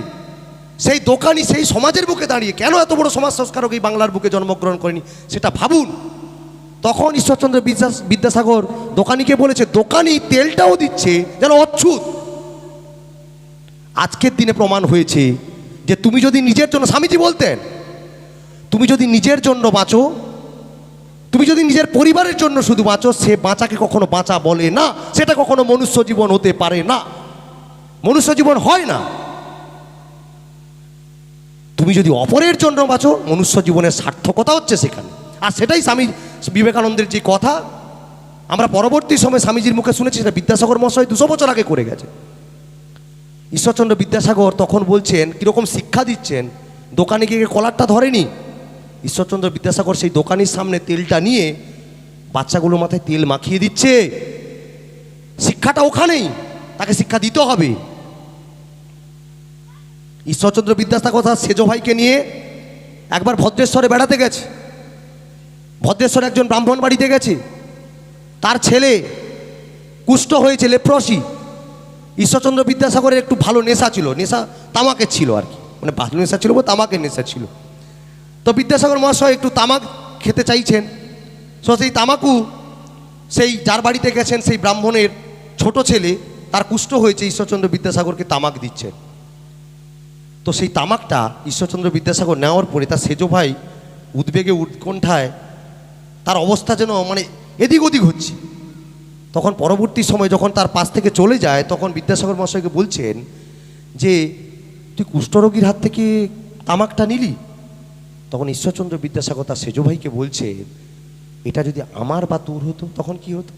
সেই দোকানি সেই সমাজের বুকে দাঁড়িয়ে কেন এত বড় সমাজ সংস্কারক এই বাংলার বুকে জন্মগ্রহণ করেনি সেটা ভাবুন। তখন ঈশ্বরচন্দ্র বিদ্যাসাগর দোকানিকে বলেছে, দোকানি তেলটাও দিচ্ছে যেন অচ্ছুত। আজকের দিনে প্রমাণ হয়েছে যে তুমি যদি নিজের জন্য, স্বামীজি বলতেন, তুমি যদি নিজের জন্য বাঁচো, তুমি যদি নিজের পরিবারের জন্য শুধু বাঁচো, সে বাঁচাকে কখনো বাঁচা বলে না, সেটা কখনো মনুষ্য জীবন হতে পারে না, মনুষ্য জীবন হয় না। তুমি যদি অপরের জন্য বাঁচো, মনুষ্য জীবনের সার্থকতা হচ্ছে সেখানে। আর সেটাই স্বামী বিবেকানন্দের যে কথা আমরা পরবর্তী সময় স্বামীজির মুখে শুনেছি, সেটা বিদ্যাসাগর মহাশয় 200 বছর আগে করে গেছে। ঈশ্বরচন্দ্র বিদ্যাসাগর তখন বলছেন, কীরকম শিক্ষা দিচ্ছেন, দোকানে গিয়ে কলারটা ধরেনি। ঈশ্বরচন্দ্র বিদ্যাসাগর সেই দোকানির সামনে তেলটা নিয়ে বাচ্চাগুলোর মাথায় তেল মাখিয়ে দিচ্ছে। শিক্ষাটা ওখানেই, তাকে শিক্ষা দিতে হবে। ঈশ্বরচন্দ্র বিদ্যাসাগর তার সেজ ভাইকে নিয়ে একবার ভদ্রেশ্বরে বেড়াতে গেছে। ভদ্রেশ্বরে একজন ব্রাহ্মণ বাড়িতে গেছে, তার ছেলে কুষ্ঠ হয়েছে, লেপ্রসি। ঈশ্বরচন্দ্র বিদ্যাসাগরের একটু ভালো নেশা ছিল, নেশা তামাকের ছিল আর কি, মানে ভালো নেশা ছিল বা তামাকের নেশা ছিল। তো বিদ্যাসাগর মহাশয় একটু তামাক খেতে চাইছেন। তো সেই তামাকু সেই যার বাড়িতে গেছেন সেই ব্রাহ্মণের ছোট ছেলে, তার কুষ্ঠ হয়েছে, ঈশ্বরচন্দ্র বিদ্যাসাগরকে তামাক দিচ্ছেন। তো সেই তামাকটা ঈশ্বরচন্দ্র বিদ্যাসাগর নেওয়ার পরে তার সেজ ভাই উদ্বেগে উৎকণ্ঠায় তার অবস্থা যেন মানে এদিক ওদিক হচ্ছে। তখন পরবর্তী সময় যখন তার পাশ থেকে চলে যায়, তখন বিদ্যাসাগর মহাশয়কে বলছেন যে তুই কুষ্ঠরোগীর হাত থেকে তামাকটা নিলি? তখন ঈশ্বরচন্দ্র বিদ্যাসাগর তার সেজ ভাইকে বলছে, এটা যদি আমার বা তোর হতো তখন কি হতো?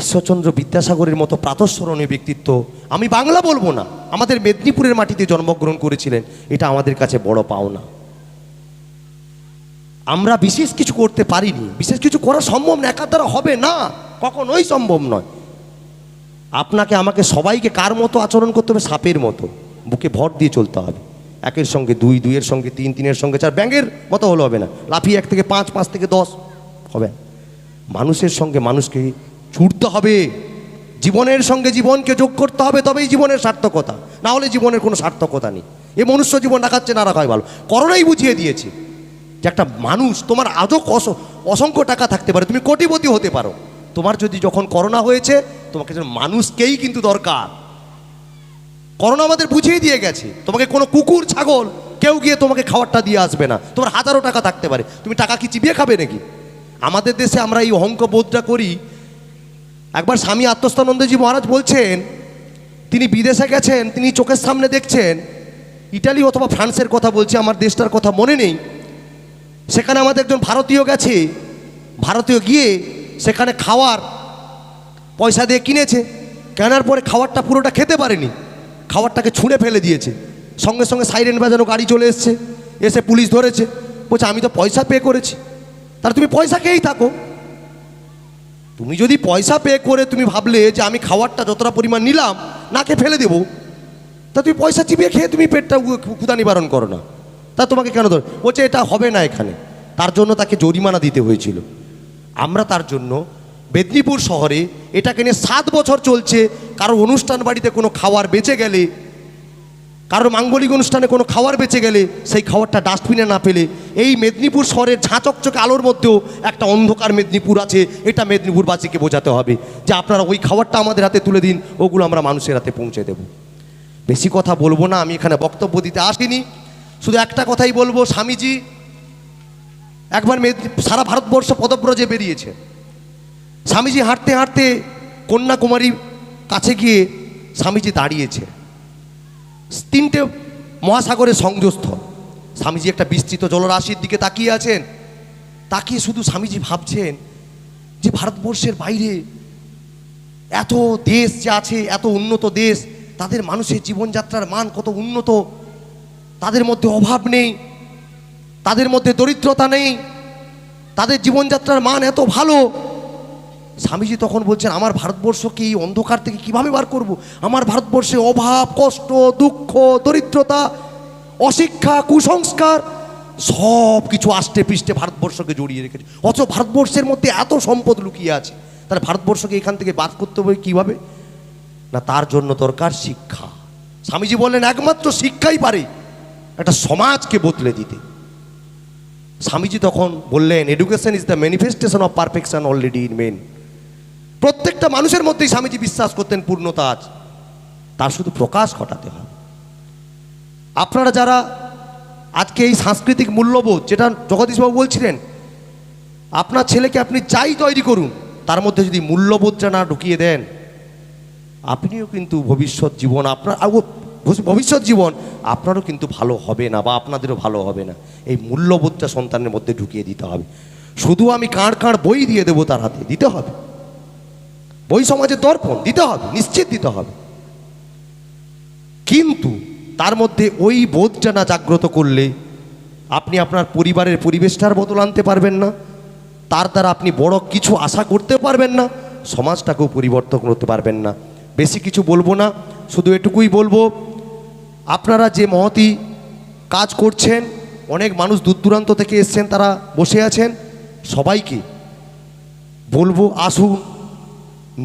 ঈশ্বরচন্দ্র বিদ্যাসাগরের মতো প্রাতঃস্মরণীয় ব্যক্তিত্ব, আমি বাংলা বলবো না, আমাদের মেদিনীপুরের মাটিতে জন্মগ্রহণ করেছিলেন, এটা আমাদের কাছে বড় পাওনা। আমরা বিশেষ কিছু করতে পারিনি, বিশেষ কিছু করা সম্ভব না, একার দ্বারা হবে না, কখনোই সম্ভব নয়। আপনাকে আমাকে সবাইকে কার মতো আচরণ করতে হবে? সাপের মতো বুকে ভর দিয়ে চলতে হবে। একের সঙ্গে দুই, দুইয়ের সঙ্গে তিন, তিনের সঙ্গে চার, ব্যাঙের মতো হলে হবে না, লাফিয়ে 1 থেকে 5, 5 থেকে 10 হবে। মানুষের সঙ্গে মানুষকে ছুটতে হবে, জীবনের সঙ্গে জীবনকে যোগ করতে হবে, তবেই জীবনের সার্থকতা, না হলে জীবনের কোনো সার্থকতা নেই। এ মনুষ্য জীবন রাখাচ্ছে না রাখাই ভালো। করোনাই বুঝিয়ে দিয়েছে যে একটা মানুষ, তোমার আজও অসংখ্য টাকা থাকতে পারে, তুমি কোটিপতি হতে পারো, তোমার যদি যখন করোনা হয়েছে তোমাকে যেন মানুষকেই কিন্তু দরকার। করোনা আমাদের বুঝিয়ে দিয়ে গেছে, তোমাকে কোনো কুকুর ছাগল কেউ গিয়ে তোমাকে খাবারটা দিয়ে আসবে না। তোমার হাজারো টাকা থাকতে পারে, তুমি টাকা কি চিবিয়ে খাবে নাকি? আমাদের দেশে আমরা এই অহংক বোধটা করি। একবার স্বামী আত্মস্থানন্দজি মহারাজ বলছেন, তিনি বিদেশে গেছেন, তিনি চোখের সামনে দেখছেন, ইটালি অথবা ফ্রান্সের কথা বলছি, আমার দেশটার কথা মনে নেই, সেখানে আমাদের একজন ভারতীয় গেছে, ভারতীয় গিয়ে সেখানে খাওয়ার পয়সা দিয়ে কিনেছে, কেনার পরে খাবারটা পুরোটা খেতে পারেনি, খাবারটাকে ছুঁড়ে ফেলে দিয়েছে। সঙ্গে সঙ্গে সাইরেন বাজানো গাড়ি চলে এসছে, এসে পুলিশ ধরেছে, বলছে আমি তো পয়সা পে করেছি। তাহলে তুমি পয়সা খেয়েই থাকো। তুমি যদি পয়সা পে করে তুমি ভাবলে যে আমি খাবারটা যতটা পরিমাণ নিলাম না খেয়ে ফেলে দেবো, তা তুমি পয়সা চিবিয়ে খেয়ে তুমি পেটটা ক্ষুধা নিবারণ করো না, তা তোমাকে কেন ধর? বলছে এটা হবে না এখানে, তার জন্য তাকে জরিমানা দিতে হয়েছিল। আমরা তার জন্য মেদিনীপুর শহরে এটাকে নিয়ে 7 বছর চলছে, কারো অনুষ্ঠান বাড়িতে কোনো খাবার বেঁচে গেলে, কারোর মাঙ্গলিক অনুষ্ঠানে কোনো খাবার বেঁচে গেলে সেই খাবারটা ডাস্টবিনে না ফেলে, এই মেদিনীপুর শহরের ঝাঁচকচকে আলোর মধ্যেও একটা অন্ধকার মেদিনীপুর আছে, এটা মেদিনীপুরবাসীকে বোঝাতে হবে যে আপনারা ওই খাবারটা আমাদের হাতে তুলে দিন, ওগুলো আমরা মানুষের হাতে পৌঁছে দেব। বেশি কথা বলবো না, আমি এখানে বক্তব্য দিতে আসিনি, শুধু একটা কথাই বলবো। স্বামীজি একবার সারা ভারতবর্ষ পদব্রজে বেরিয়েছে। স্বামীজি হাঁটতে হাঁটতে কন্যাকুমারীর কাছে গিয়ে স্বামীজি দাঁড়িয়েছে, 3টে মহাসাগরের সংযোগস্থল। স্বামীজি একটা বিস্তৃত জলরাশির দিকে তাকিয়ে আছেন, তাকিয়ে শুধু স্বামীজি ভাবছেন যে ভারতবর্ষের বাইরে এত দেশ যে আছে, এত উন্নত দেশ, তাদের মানুষের জীবনযাত্রার মান কত উন্নত, তাদের মধ্যে অভাব নেই, তাদের মধ্যে দরিদ্রতা নেই, তাদের জীবনযাত্রার মান এত ভালো। স্বামীজি তখন বলছেন আমার ভারতবর্ষকে এই অন্ধকার থেকে কিভাবে বার করব? আমার ভারতবর্ষে অভাব, কষ্ট, দুঃখ, দরিদ্রতা, অশিক্ষা, কুসংস্কার সব কিছু আষ্টে পৃষ্ঠে ভারতবর্ষকে জড়িয়ে রেখেছে, অথচ ভারতবর্ষের মধ্যে এত সম্পদ লুকিয়ে আছে। তাহলে ভারতবর্ষকে এখান থেকে বাদ করতে হবে কীভাবে? না, তার জন্য দরকার শিক্ষা। স্বামীজি বললেন একমাত্র শিক্ষাই পারে একটা সমাজকে বদলে দিতে। স্বামীজি তখন বললেন education is the manifestation of perfection already in men. প্রত্যেকটা মানুষের মধ্যেই স্বামীজি বিশ্বাস করতেন পূর্ণতা আছে, তার শুধু প্রকাশ ঘটাতে হবে। আপনারা যারা আজকে এই সাংস্কৃতিক মূল্যবোধ, যেটা জগদীশবাবু বলছিলেন, আপনার ছেলেকে আপনি যাই তৈরি করুন, তার মধ্যে যদি মূল্যবোধটা না ঢুকিয়ে দেন, আপনিও কিন্তু ভবিষ্যৎ জীবন আপনারও কিন্তু ভালো হবে না, বা আপনাদেরও ভালো হবে না। এই মূল্যবোধটা সন্তানের মধ্যে ঢুকিয়ে দিতে হবে। শুধু আমি কাঁড় কাঁড় বই দিয়ে দেবো তার হাতে, দিতে হবে বই সমাজের দর্পণ, দিতে হবে, নিশ্চিত দিতে হবে, কিন্তু তার মধ্যে ওই বোধটা না জাগ্রত করলে আপনি আপনার পরিবারের পরিবেশটার বদল আনতে পারবেন না, তার দ্বারা আপনি বড় কিছু আশা করতে পারবেন না, সমাজটাকেও পরিবর্তন করতে পারবেন না। বেশি কিছু বলবো না, শুধু এটুকুই বলবো, আপনারা যে মহতি কাজ করছেন, অনেক মানুষ দূর দূরান্ত থেকে এসছেন, তারা বসে আছেন, সবাইকে বলবো আসুন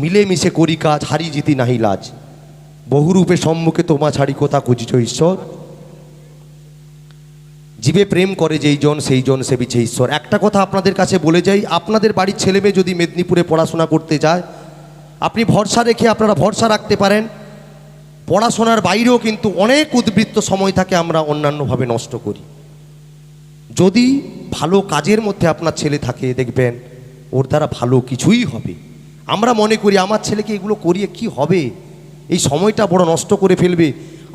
মিলেমিশে করি কাজ, হারি জিতি নাহি লাজ, বহুরূপে সম্মুখে তোমা ছাড়ি কোথা খুঁজিছ ঈশ্বর, জীবে প্রেম করে যেই জন সেই জন সেবিছে ঈশ্বর। একটা কথা আপনাদের কাছে বলে যাই, আপনাদের বাড়ির ছেলেমেয়ে যদি মেদিনীপুরে পড়াশোনা করতে যায়, আপনি ভরসা রেখে আপনারা ভরসা রাখতে পারেন। পড়াশোনার বাইরেও কিন্তু অনেক উদ্বৃত্ত সময় থাকে আমরা অন্যান্যভাবে নষ্ট করি। যদি ভালো কাজের মধ্যে আপনার ছেলে থাকে, দেখবেন ওর দ্বারা ভালো কিছুই হবে। আমরা মনে করি আমার ছেলেকে এগুলো করিয়ে কি হবে, এই সময়টা বড় নষ্ট করে ফেলবে।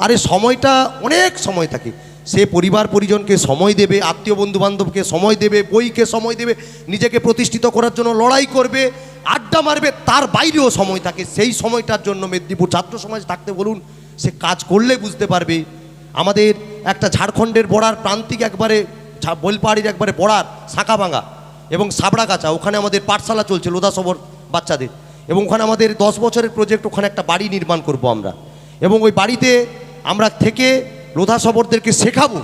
আরে সময়টা অনেক সময় থাকে, সে পরিবার পরিজনকে সময় দেবে, আত্মীয় বন্ধু বান্ধবকে সময় দেবে, বইকে সময় দেবে, নিজেকে প্রতিষ্ঠিত করার জন্য লড়াই করবে, আড্ডা মারবে, তার বাইরেও সময় থাকে। সেই সময়টার জন্য মেদিনীপুর ছাত্র সমাজ থাকতে বলুন, সে কাজ করলে বুঝতে পারবে। আমাদের একটা ঝাড়খণ্ডের বর্ডার প্রান্তিক একবারে বৈলপাহাড়ির একবারে বর্ডার শাঁখাভাঙা এবং সাবড়াগাছা, ওখানে আমাদের পাঠশালা চলছে লোধাসবর বাচ্চাদের, এবং ওখানে আমাদের 10 বছরের প্রজেক্ট, ওখানে একটা বাড়ি নির্মাণ করব আমরা, এবং ওই বাড়িতে আমরা থেকে লোধাসবরদেরকে শেখাবো।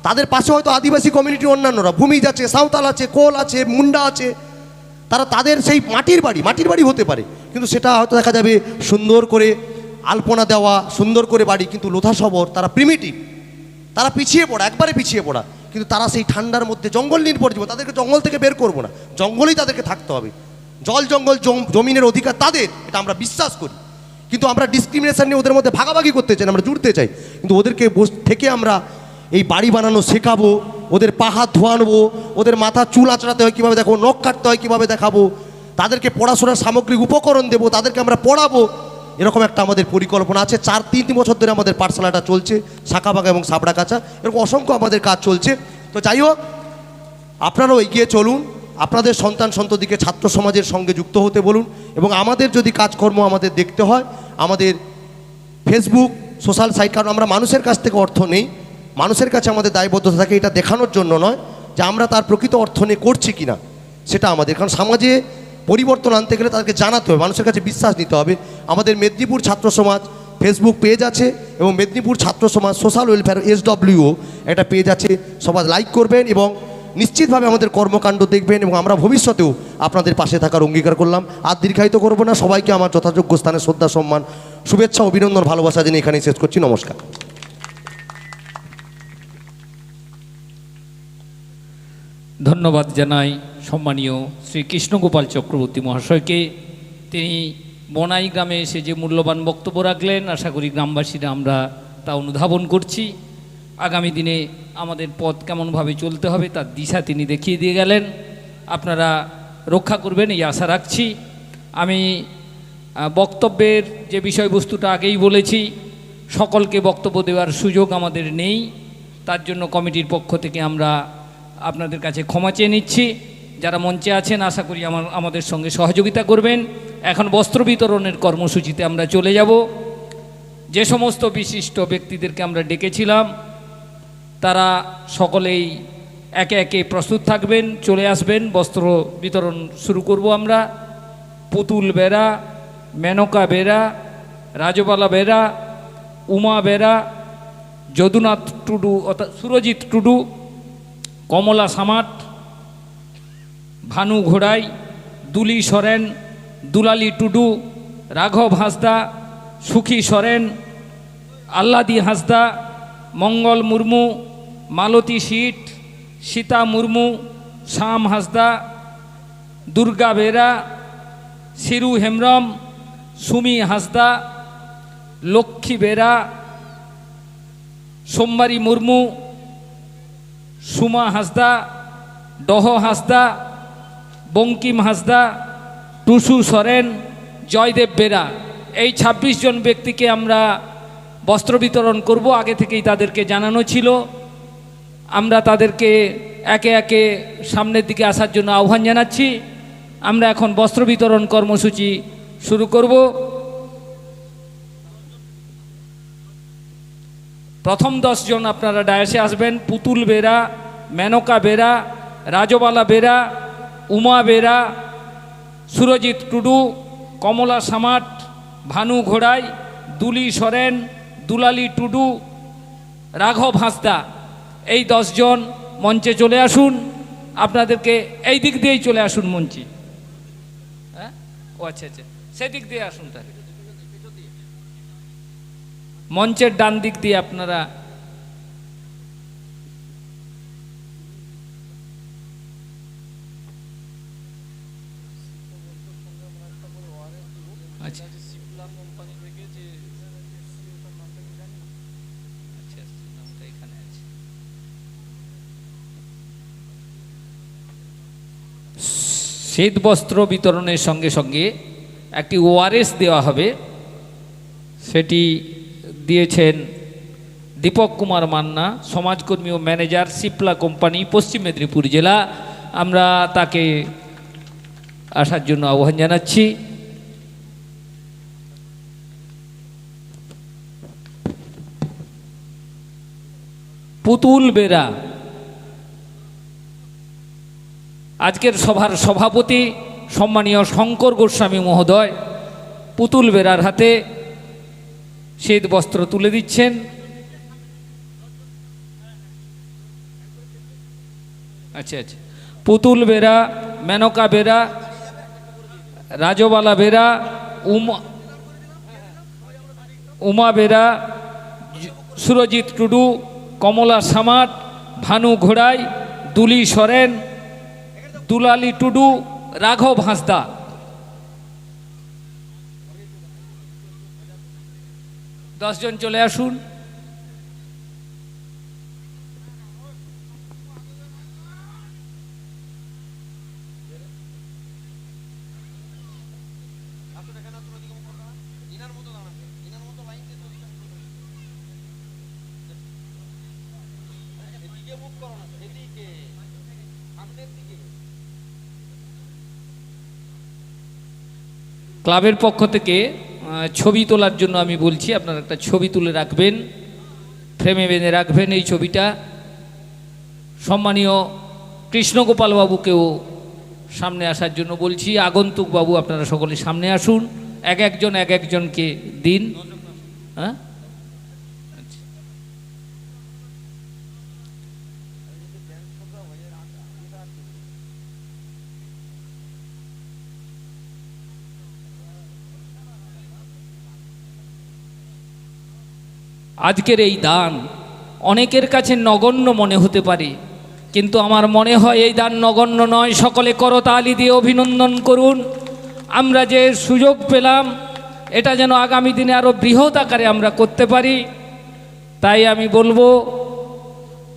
তাদের পাশে হয়তো আদিবাসী কমিউনিটির অন্যান্যরা, ভূমিজ আছে, সাঁওতাল আছে, কোল আছে, মুন্ডা আছে, তারা তাদের সেই মাটির বাড়ি হতে পারে, কিন্তু সেটা হয়তো দেখা যাবে সুন্দর করে আলপনা দেওয়া, সুন্দর করে বাড়ি, কিন্তু লোধাসবর তারা প্রিমিটিভ, তারা পিছিয়ে পড়া, একবারে পিছিয়ে পড়া, কিন্তু তারা সেই ঠান্ডার মধ্যে জঙ্গল নির্ভর জীব, তাদেরকে জঙ্গল থেকে বের করবো না, জঙ্গলেই তাদেরকে থাকতে হবে। জল জঙ্গল জমিনের অধিকার তাদের, এটা আমরা বিশ্বাস করি, কিন্তু আমরা ডিসক্রিমিনেশন নিয়ে ওদের মধ্যে ভাগাভাগি করতে চাই, আমরা জুড়তে চাই, কিন্তু ওদেরকে থেকে আমরা এই বাড়ি বানানো শেখাবো, ওদের পা হাত ধোয়ানবো, ওদের মাথা চুল আঁচড়াতে হয় কীভাবে দেখাবো, নখ কাটতে হয় কীভাবে দেখাবো, তাদেরকে পড়াশোনার সামগ্রিক উপকরণ দেবো, তাদেরকে আমরা পড়াবো, এরকম একটা আমাদের পরিকল্পনা আছে। 4-3 বছর ধরে আমাদের পাঠশালাটা চলছে, শাঁখাভাঙা এবং সাবড়াগাছা, এরকম অসংখ্য আমাদের কাজ চলছে। তো যাই হোক, আপনারাও এগিয়ে চলুন, আপনাদের সন্তান সন্ততিকে ছাত্র সমাজের সঙ্গে যুক্ত হতে বলুন, এবং আমাদের যদি কাজকর্ম আমাদের দেখতে হয়, আমাদের ফেসবুক সোশ্যাল সাইট, কারণ আমরা মানুষের কাছ থেকে অর্থ নেই, মানুষের কাছে আমাদের দায়বদ্ধতা থাকে, এটা দেখানোর জন্য নয় যে আমরা তার প্রকৃত অর্থ নিয়ে করছি কিনা, সেটা আমাদের, কারণ সমাজে পরিবর্তন আনতে গেলে তাদেরকে জানাতে হবে, মানুষের কাছে বিশ্বাস নিতে হবে। আমাদের মেদিনীপুর ছাত্র সমাজ ফেসবুক পেজ আছে, এবং মেদিনীপুর ছাত্র সমাজ সোশ্যাল ওয়েলফেয়ার SWO একটা পেজ আছে, সবাই লাইক করবেন এবং নিশ্চিতভাবে আমাদের কর্মকাণ্ড দেখবেন, এবং আমরা ভবিষ্যতেও আপনাদের পাশে থাকার অঙ্গীকার করলাম। আর দীর্ঘায়িত করবো না, সবাইকে আমার যথাযোগ্য স্থানে শ্রদ্ধা সম্মান শুভেচ্ছা অভিনন্দন ভালোবাসা জেনে এখানেই শেষ করছি। নমস্কার।
ধন্যবাদ জানাই সম্মানীয় শ্রী কৃষ্ণগোপাল চক্রবর্তী মহাশয়কে। তিনি বনাই গ্রামে এসে যে মূল্যবান বক্তব্য রাখলেন, আশা করি গ্রামবাসীরা আমরা তা অনুধাবন করছি। আগামী দিনে আমাদের পথ কেমনভাবে চলতে হবে তার দিশা তিনি দেখিয়ে দিয়ে গেলেন, আপনারা রক্ষা করবেন এই আশা রাখছি। আমি বক্তব্যের যে বিষয়বস্তুটা আগেই বলেছি, সকলকে বক্তব্য দেওয়ার সুযোগ আমাদের নেই, তার জন্য কমিটির পক্ষ থেকে আমরা আপনাদের কাছে ক্ষমা চেয়ে নিচ্ছি। যারা মঞ্চে আছেন আশা করি আমাদের সঙ্গে সহযোগিতা করবেন। এখন বস্ত্র বিতরণের কর্মসূচিতে আমরা চলে যাব। যে সমস্ত বিশিষ্ট ব্যক্তিদেরকে আমরা ডেকেছিলাম তারা সকলেই একে একে প্রস্তুত থাকবেন, চলে আসবেন, বস্ত্র বিতরণ শুরু করব আমরা। পুতুল বেরা, মেনকা বেরা, রাজবালা বেরা, উমা বেরা, যদুনাথ টুডু অর্থাৎ সুরজিৎ টুডু, কমলা সামাট, ভানু ঘোড়াই, দুলি সরেন, দুলালি টুডু, রাঘব হাঁসদা, সুখী সরেন, আল্লাদি হাঁসদা, মঙ্গল মুর্মু, মালতী শীট, সীতা মুর্মু, শ্যাম হাঁসদা, দুর্গা বেরা, শিরু হেমব্রম, সুমি হাঁসদা, লক্ষ্মী বেরা, সোমবারী মুর্মু, সুমা হাঁসদা, ডহ হাঁসদা, বঙ্কিম হাঁসদা, টুসু সরেন, জয়দেব বেরা। এই 26 জন ব্যক্তিকে আমরা বস্ত্র বিতরণ করব। আগে থেকেই তাদেরকে জানানো ছিল। আমরা তাদেরকে একে একে সামনের দিকে আসার জন্য আহ্বান জানাচ্ছি। আমরা এখন বস্ত্র বিতরণ কর্মসূচি শুরু করব। প্রথম 10 জন আপনারা ডায়াসে আসবেন। পুতুল বেরা, মেনকা বেরা, রাজবালা বেরা, উমা বেরা, সুরজিৎ টুডু, কমলা সামাট, ভানু ঘোড়াই, দুলি সরেন, দুলালী টুডু, রাঘব হাঁসদা, এই 10 জন মঞ্চে চলে আসুন। আপনাদেরকে এই দিক দিয়েই চলে আসুন মঞ্চে। হ্যাঁ, ও আচ্ছা আচ্ছা, সেদিক দিয়ে আসুন। তাহলে মঞ্চের ডান দিক দিয়ে আপনারা আচ্ছা শীত বস্ত্র বিতরণের সঙ্গে সঙ্গে একটি ওআরএস দেওয়া হবে। সেটি দিয়েছেন দীপক কুমার মান্না, সমাজকর্মী ও ম্যানেজার, সিপলা কোম্পানি, পশ্চিম মেদিনীপুর জেলা। আমরা তাকে আসার জন্য আহ্বান জানাচ্ছি। পুতুল বেরা আজকের সভার সভাপতি সম্মানীয় শঙ্কর গোস্বামী মহোদয় পুতুল বেরার হাতে শীত বস্ত্র তুলে দিচ্ছেন। আচ্ছা আচ্ছা, পুতুল বেরা, মেনকা বেরা, রাজবালা বেরা, উমা বেরা, সুরজিৎ টুডু, কমলা সামাট, ভানু ঘোড়াই, দুলি সরেন, দুলালী টুডু, রাঘব হাঁসদা। দশ জন চলে আসুন। ক্লাবের পক্ষ থেকে ছবি তোলার জন্য আমি বলছি, আপনারা একটা ছবি তুলে রাখবেন, ফ্রেমে বেঁধে রাখবেন এই ছবিটা। সম্মানীয় কৃষ্ণগোপাল বাবুকেও সামনে আসার জন্য বলছি। আগন্তুক বাবু আপনারা সকলে সামনে আসুন, এক একজনকে দিন। হ্যাঁ, আজকের এই দান অনেকের কাছে নগণ্য মনে হতে পারে, কিন্তু আমার মনে হয় এই দান নগণ্য নয়। সকলে করতালি দিয়ে অভিনন্দন করুন। আমরা যে সুযোগ পেলাম এটা যেন আগামী দিনে আরও বৃহৎ আকারে আমরা করতে পারি। তাই আমি বলবো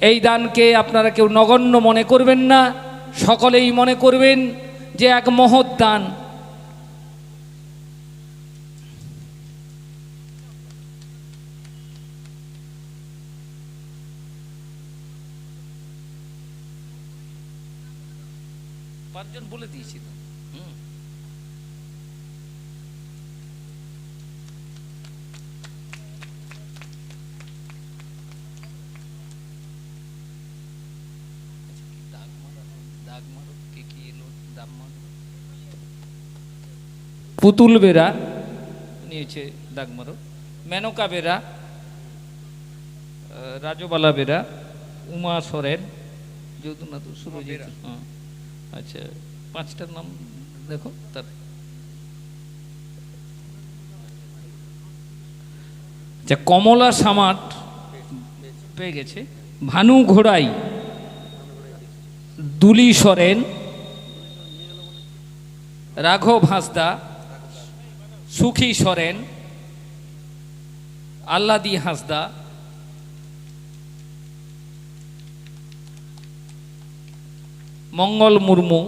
এই দানকে আপনারা কেউ নগণ্য মনে করবেন না, সকলেই মনে করবেন যে এক মহৎ দান। পাঁচজন বলে দিয়েছি তো। পুতুল বেরা নিয়েছে দাগ মারো, মেনকা বেরা, রাজবালা বেরা, উমা সরেন, যদুনাথ, সুরজিৎ। আচ্ছা, 5টার নাম দেখো। তার আচ্ছা, কমলা সামাট পেয়ে গেছে, ভানু ঘোড়াই, দুলি সরেন, রাঘব হাঁসদা, সুখী সরেন, আল্লাদি হাঁসদা, মঙ্গল মুর্মু,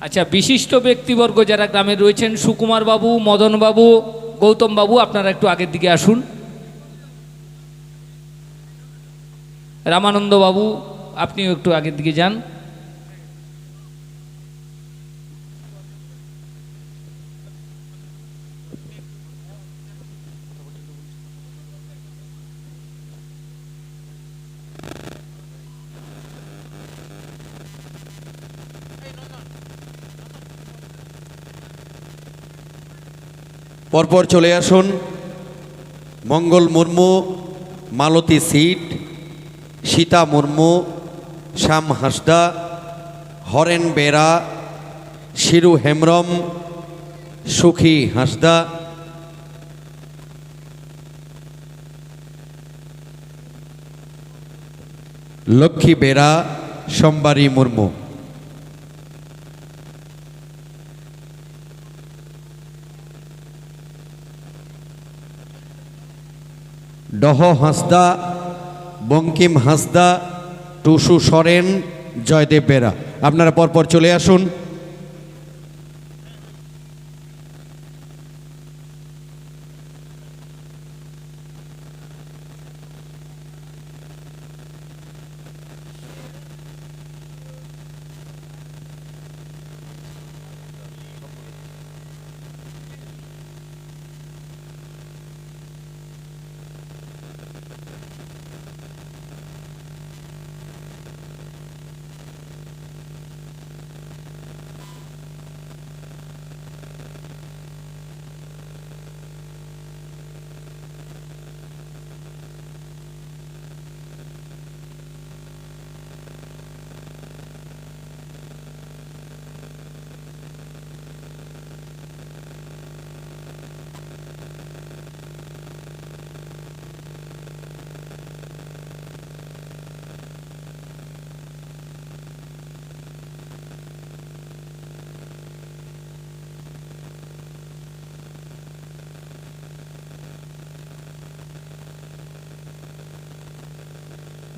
আচ্ছা, বিশিষ্ট ব্যক্তিবর্গ যারা গ্রামে রয়েছেন, সুকুমার বাবু, মদন বাবু, গৌতম বাবু, আপনারা একটু আগের দিকে আসুন। রামানন্দ বাবু, আপনিও একটু আগের দিকে যান।
পরপর চলে আসুন মঙ্গল মুর্মু, মালতী সিট, সীতা মুর্মু, শ্যাম হাসদা, হরেন বেরা, শিরু হেমব্রম, সুখী হাসদা, লক্ষ্মী বেরা, সোমবারী মুর্মু। ডহ হাসদা, বঙ্কিম হাসদা, টুসু সরেন, জয়দেব বেরা। আপনারা পরপর চলে আসুন।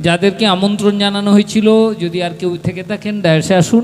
যাদেরকে আমন্ত্রণ জানানো হয়েছিল, যদি আর কেউ থেকে থাকেন ডায়াসে আসুন।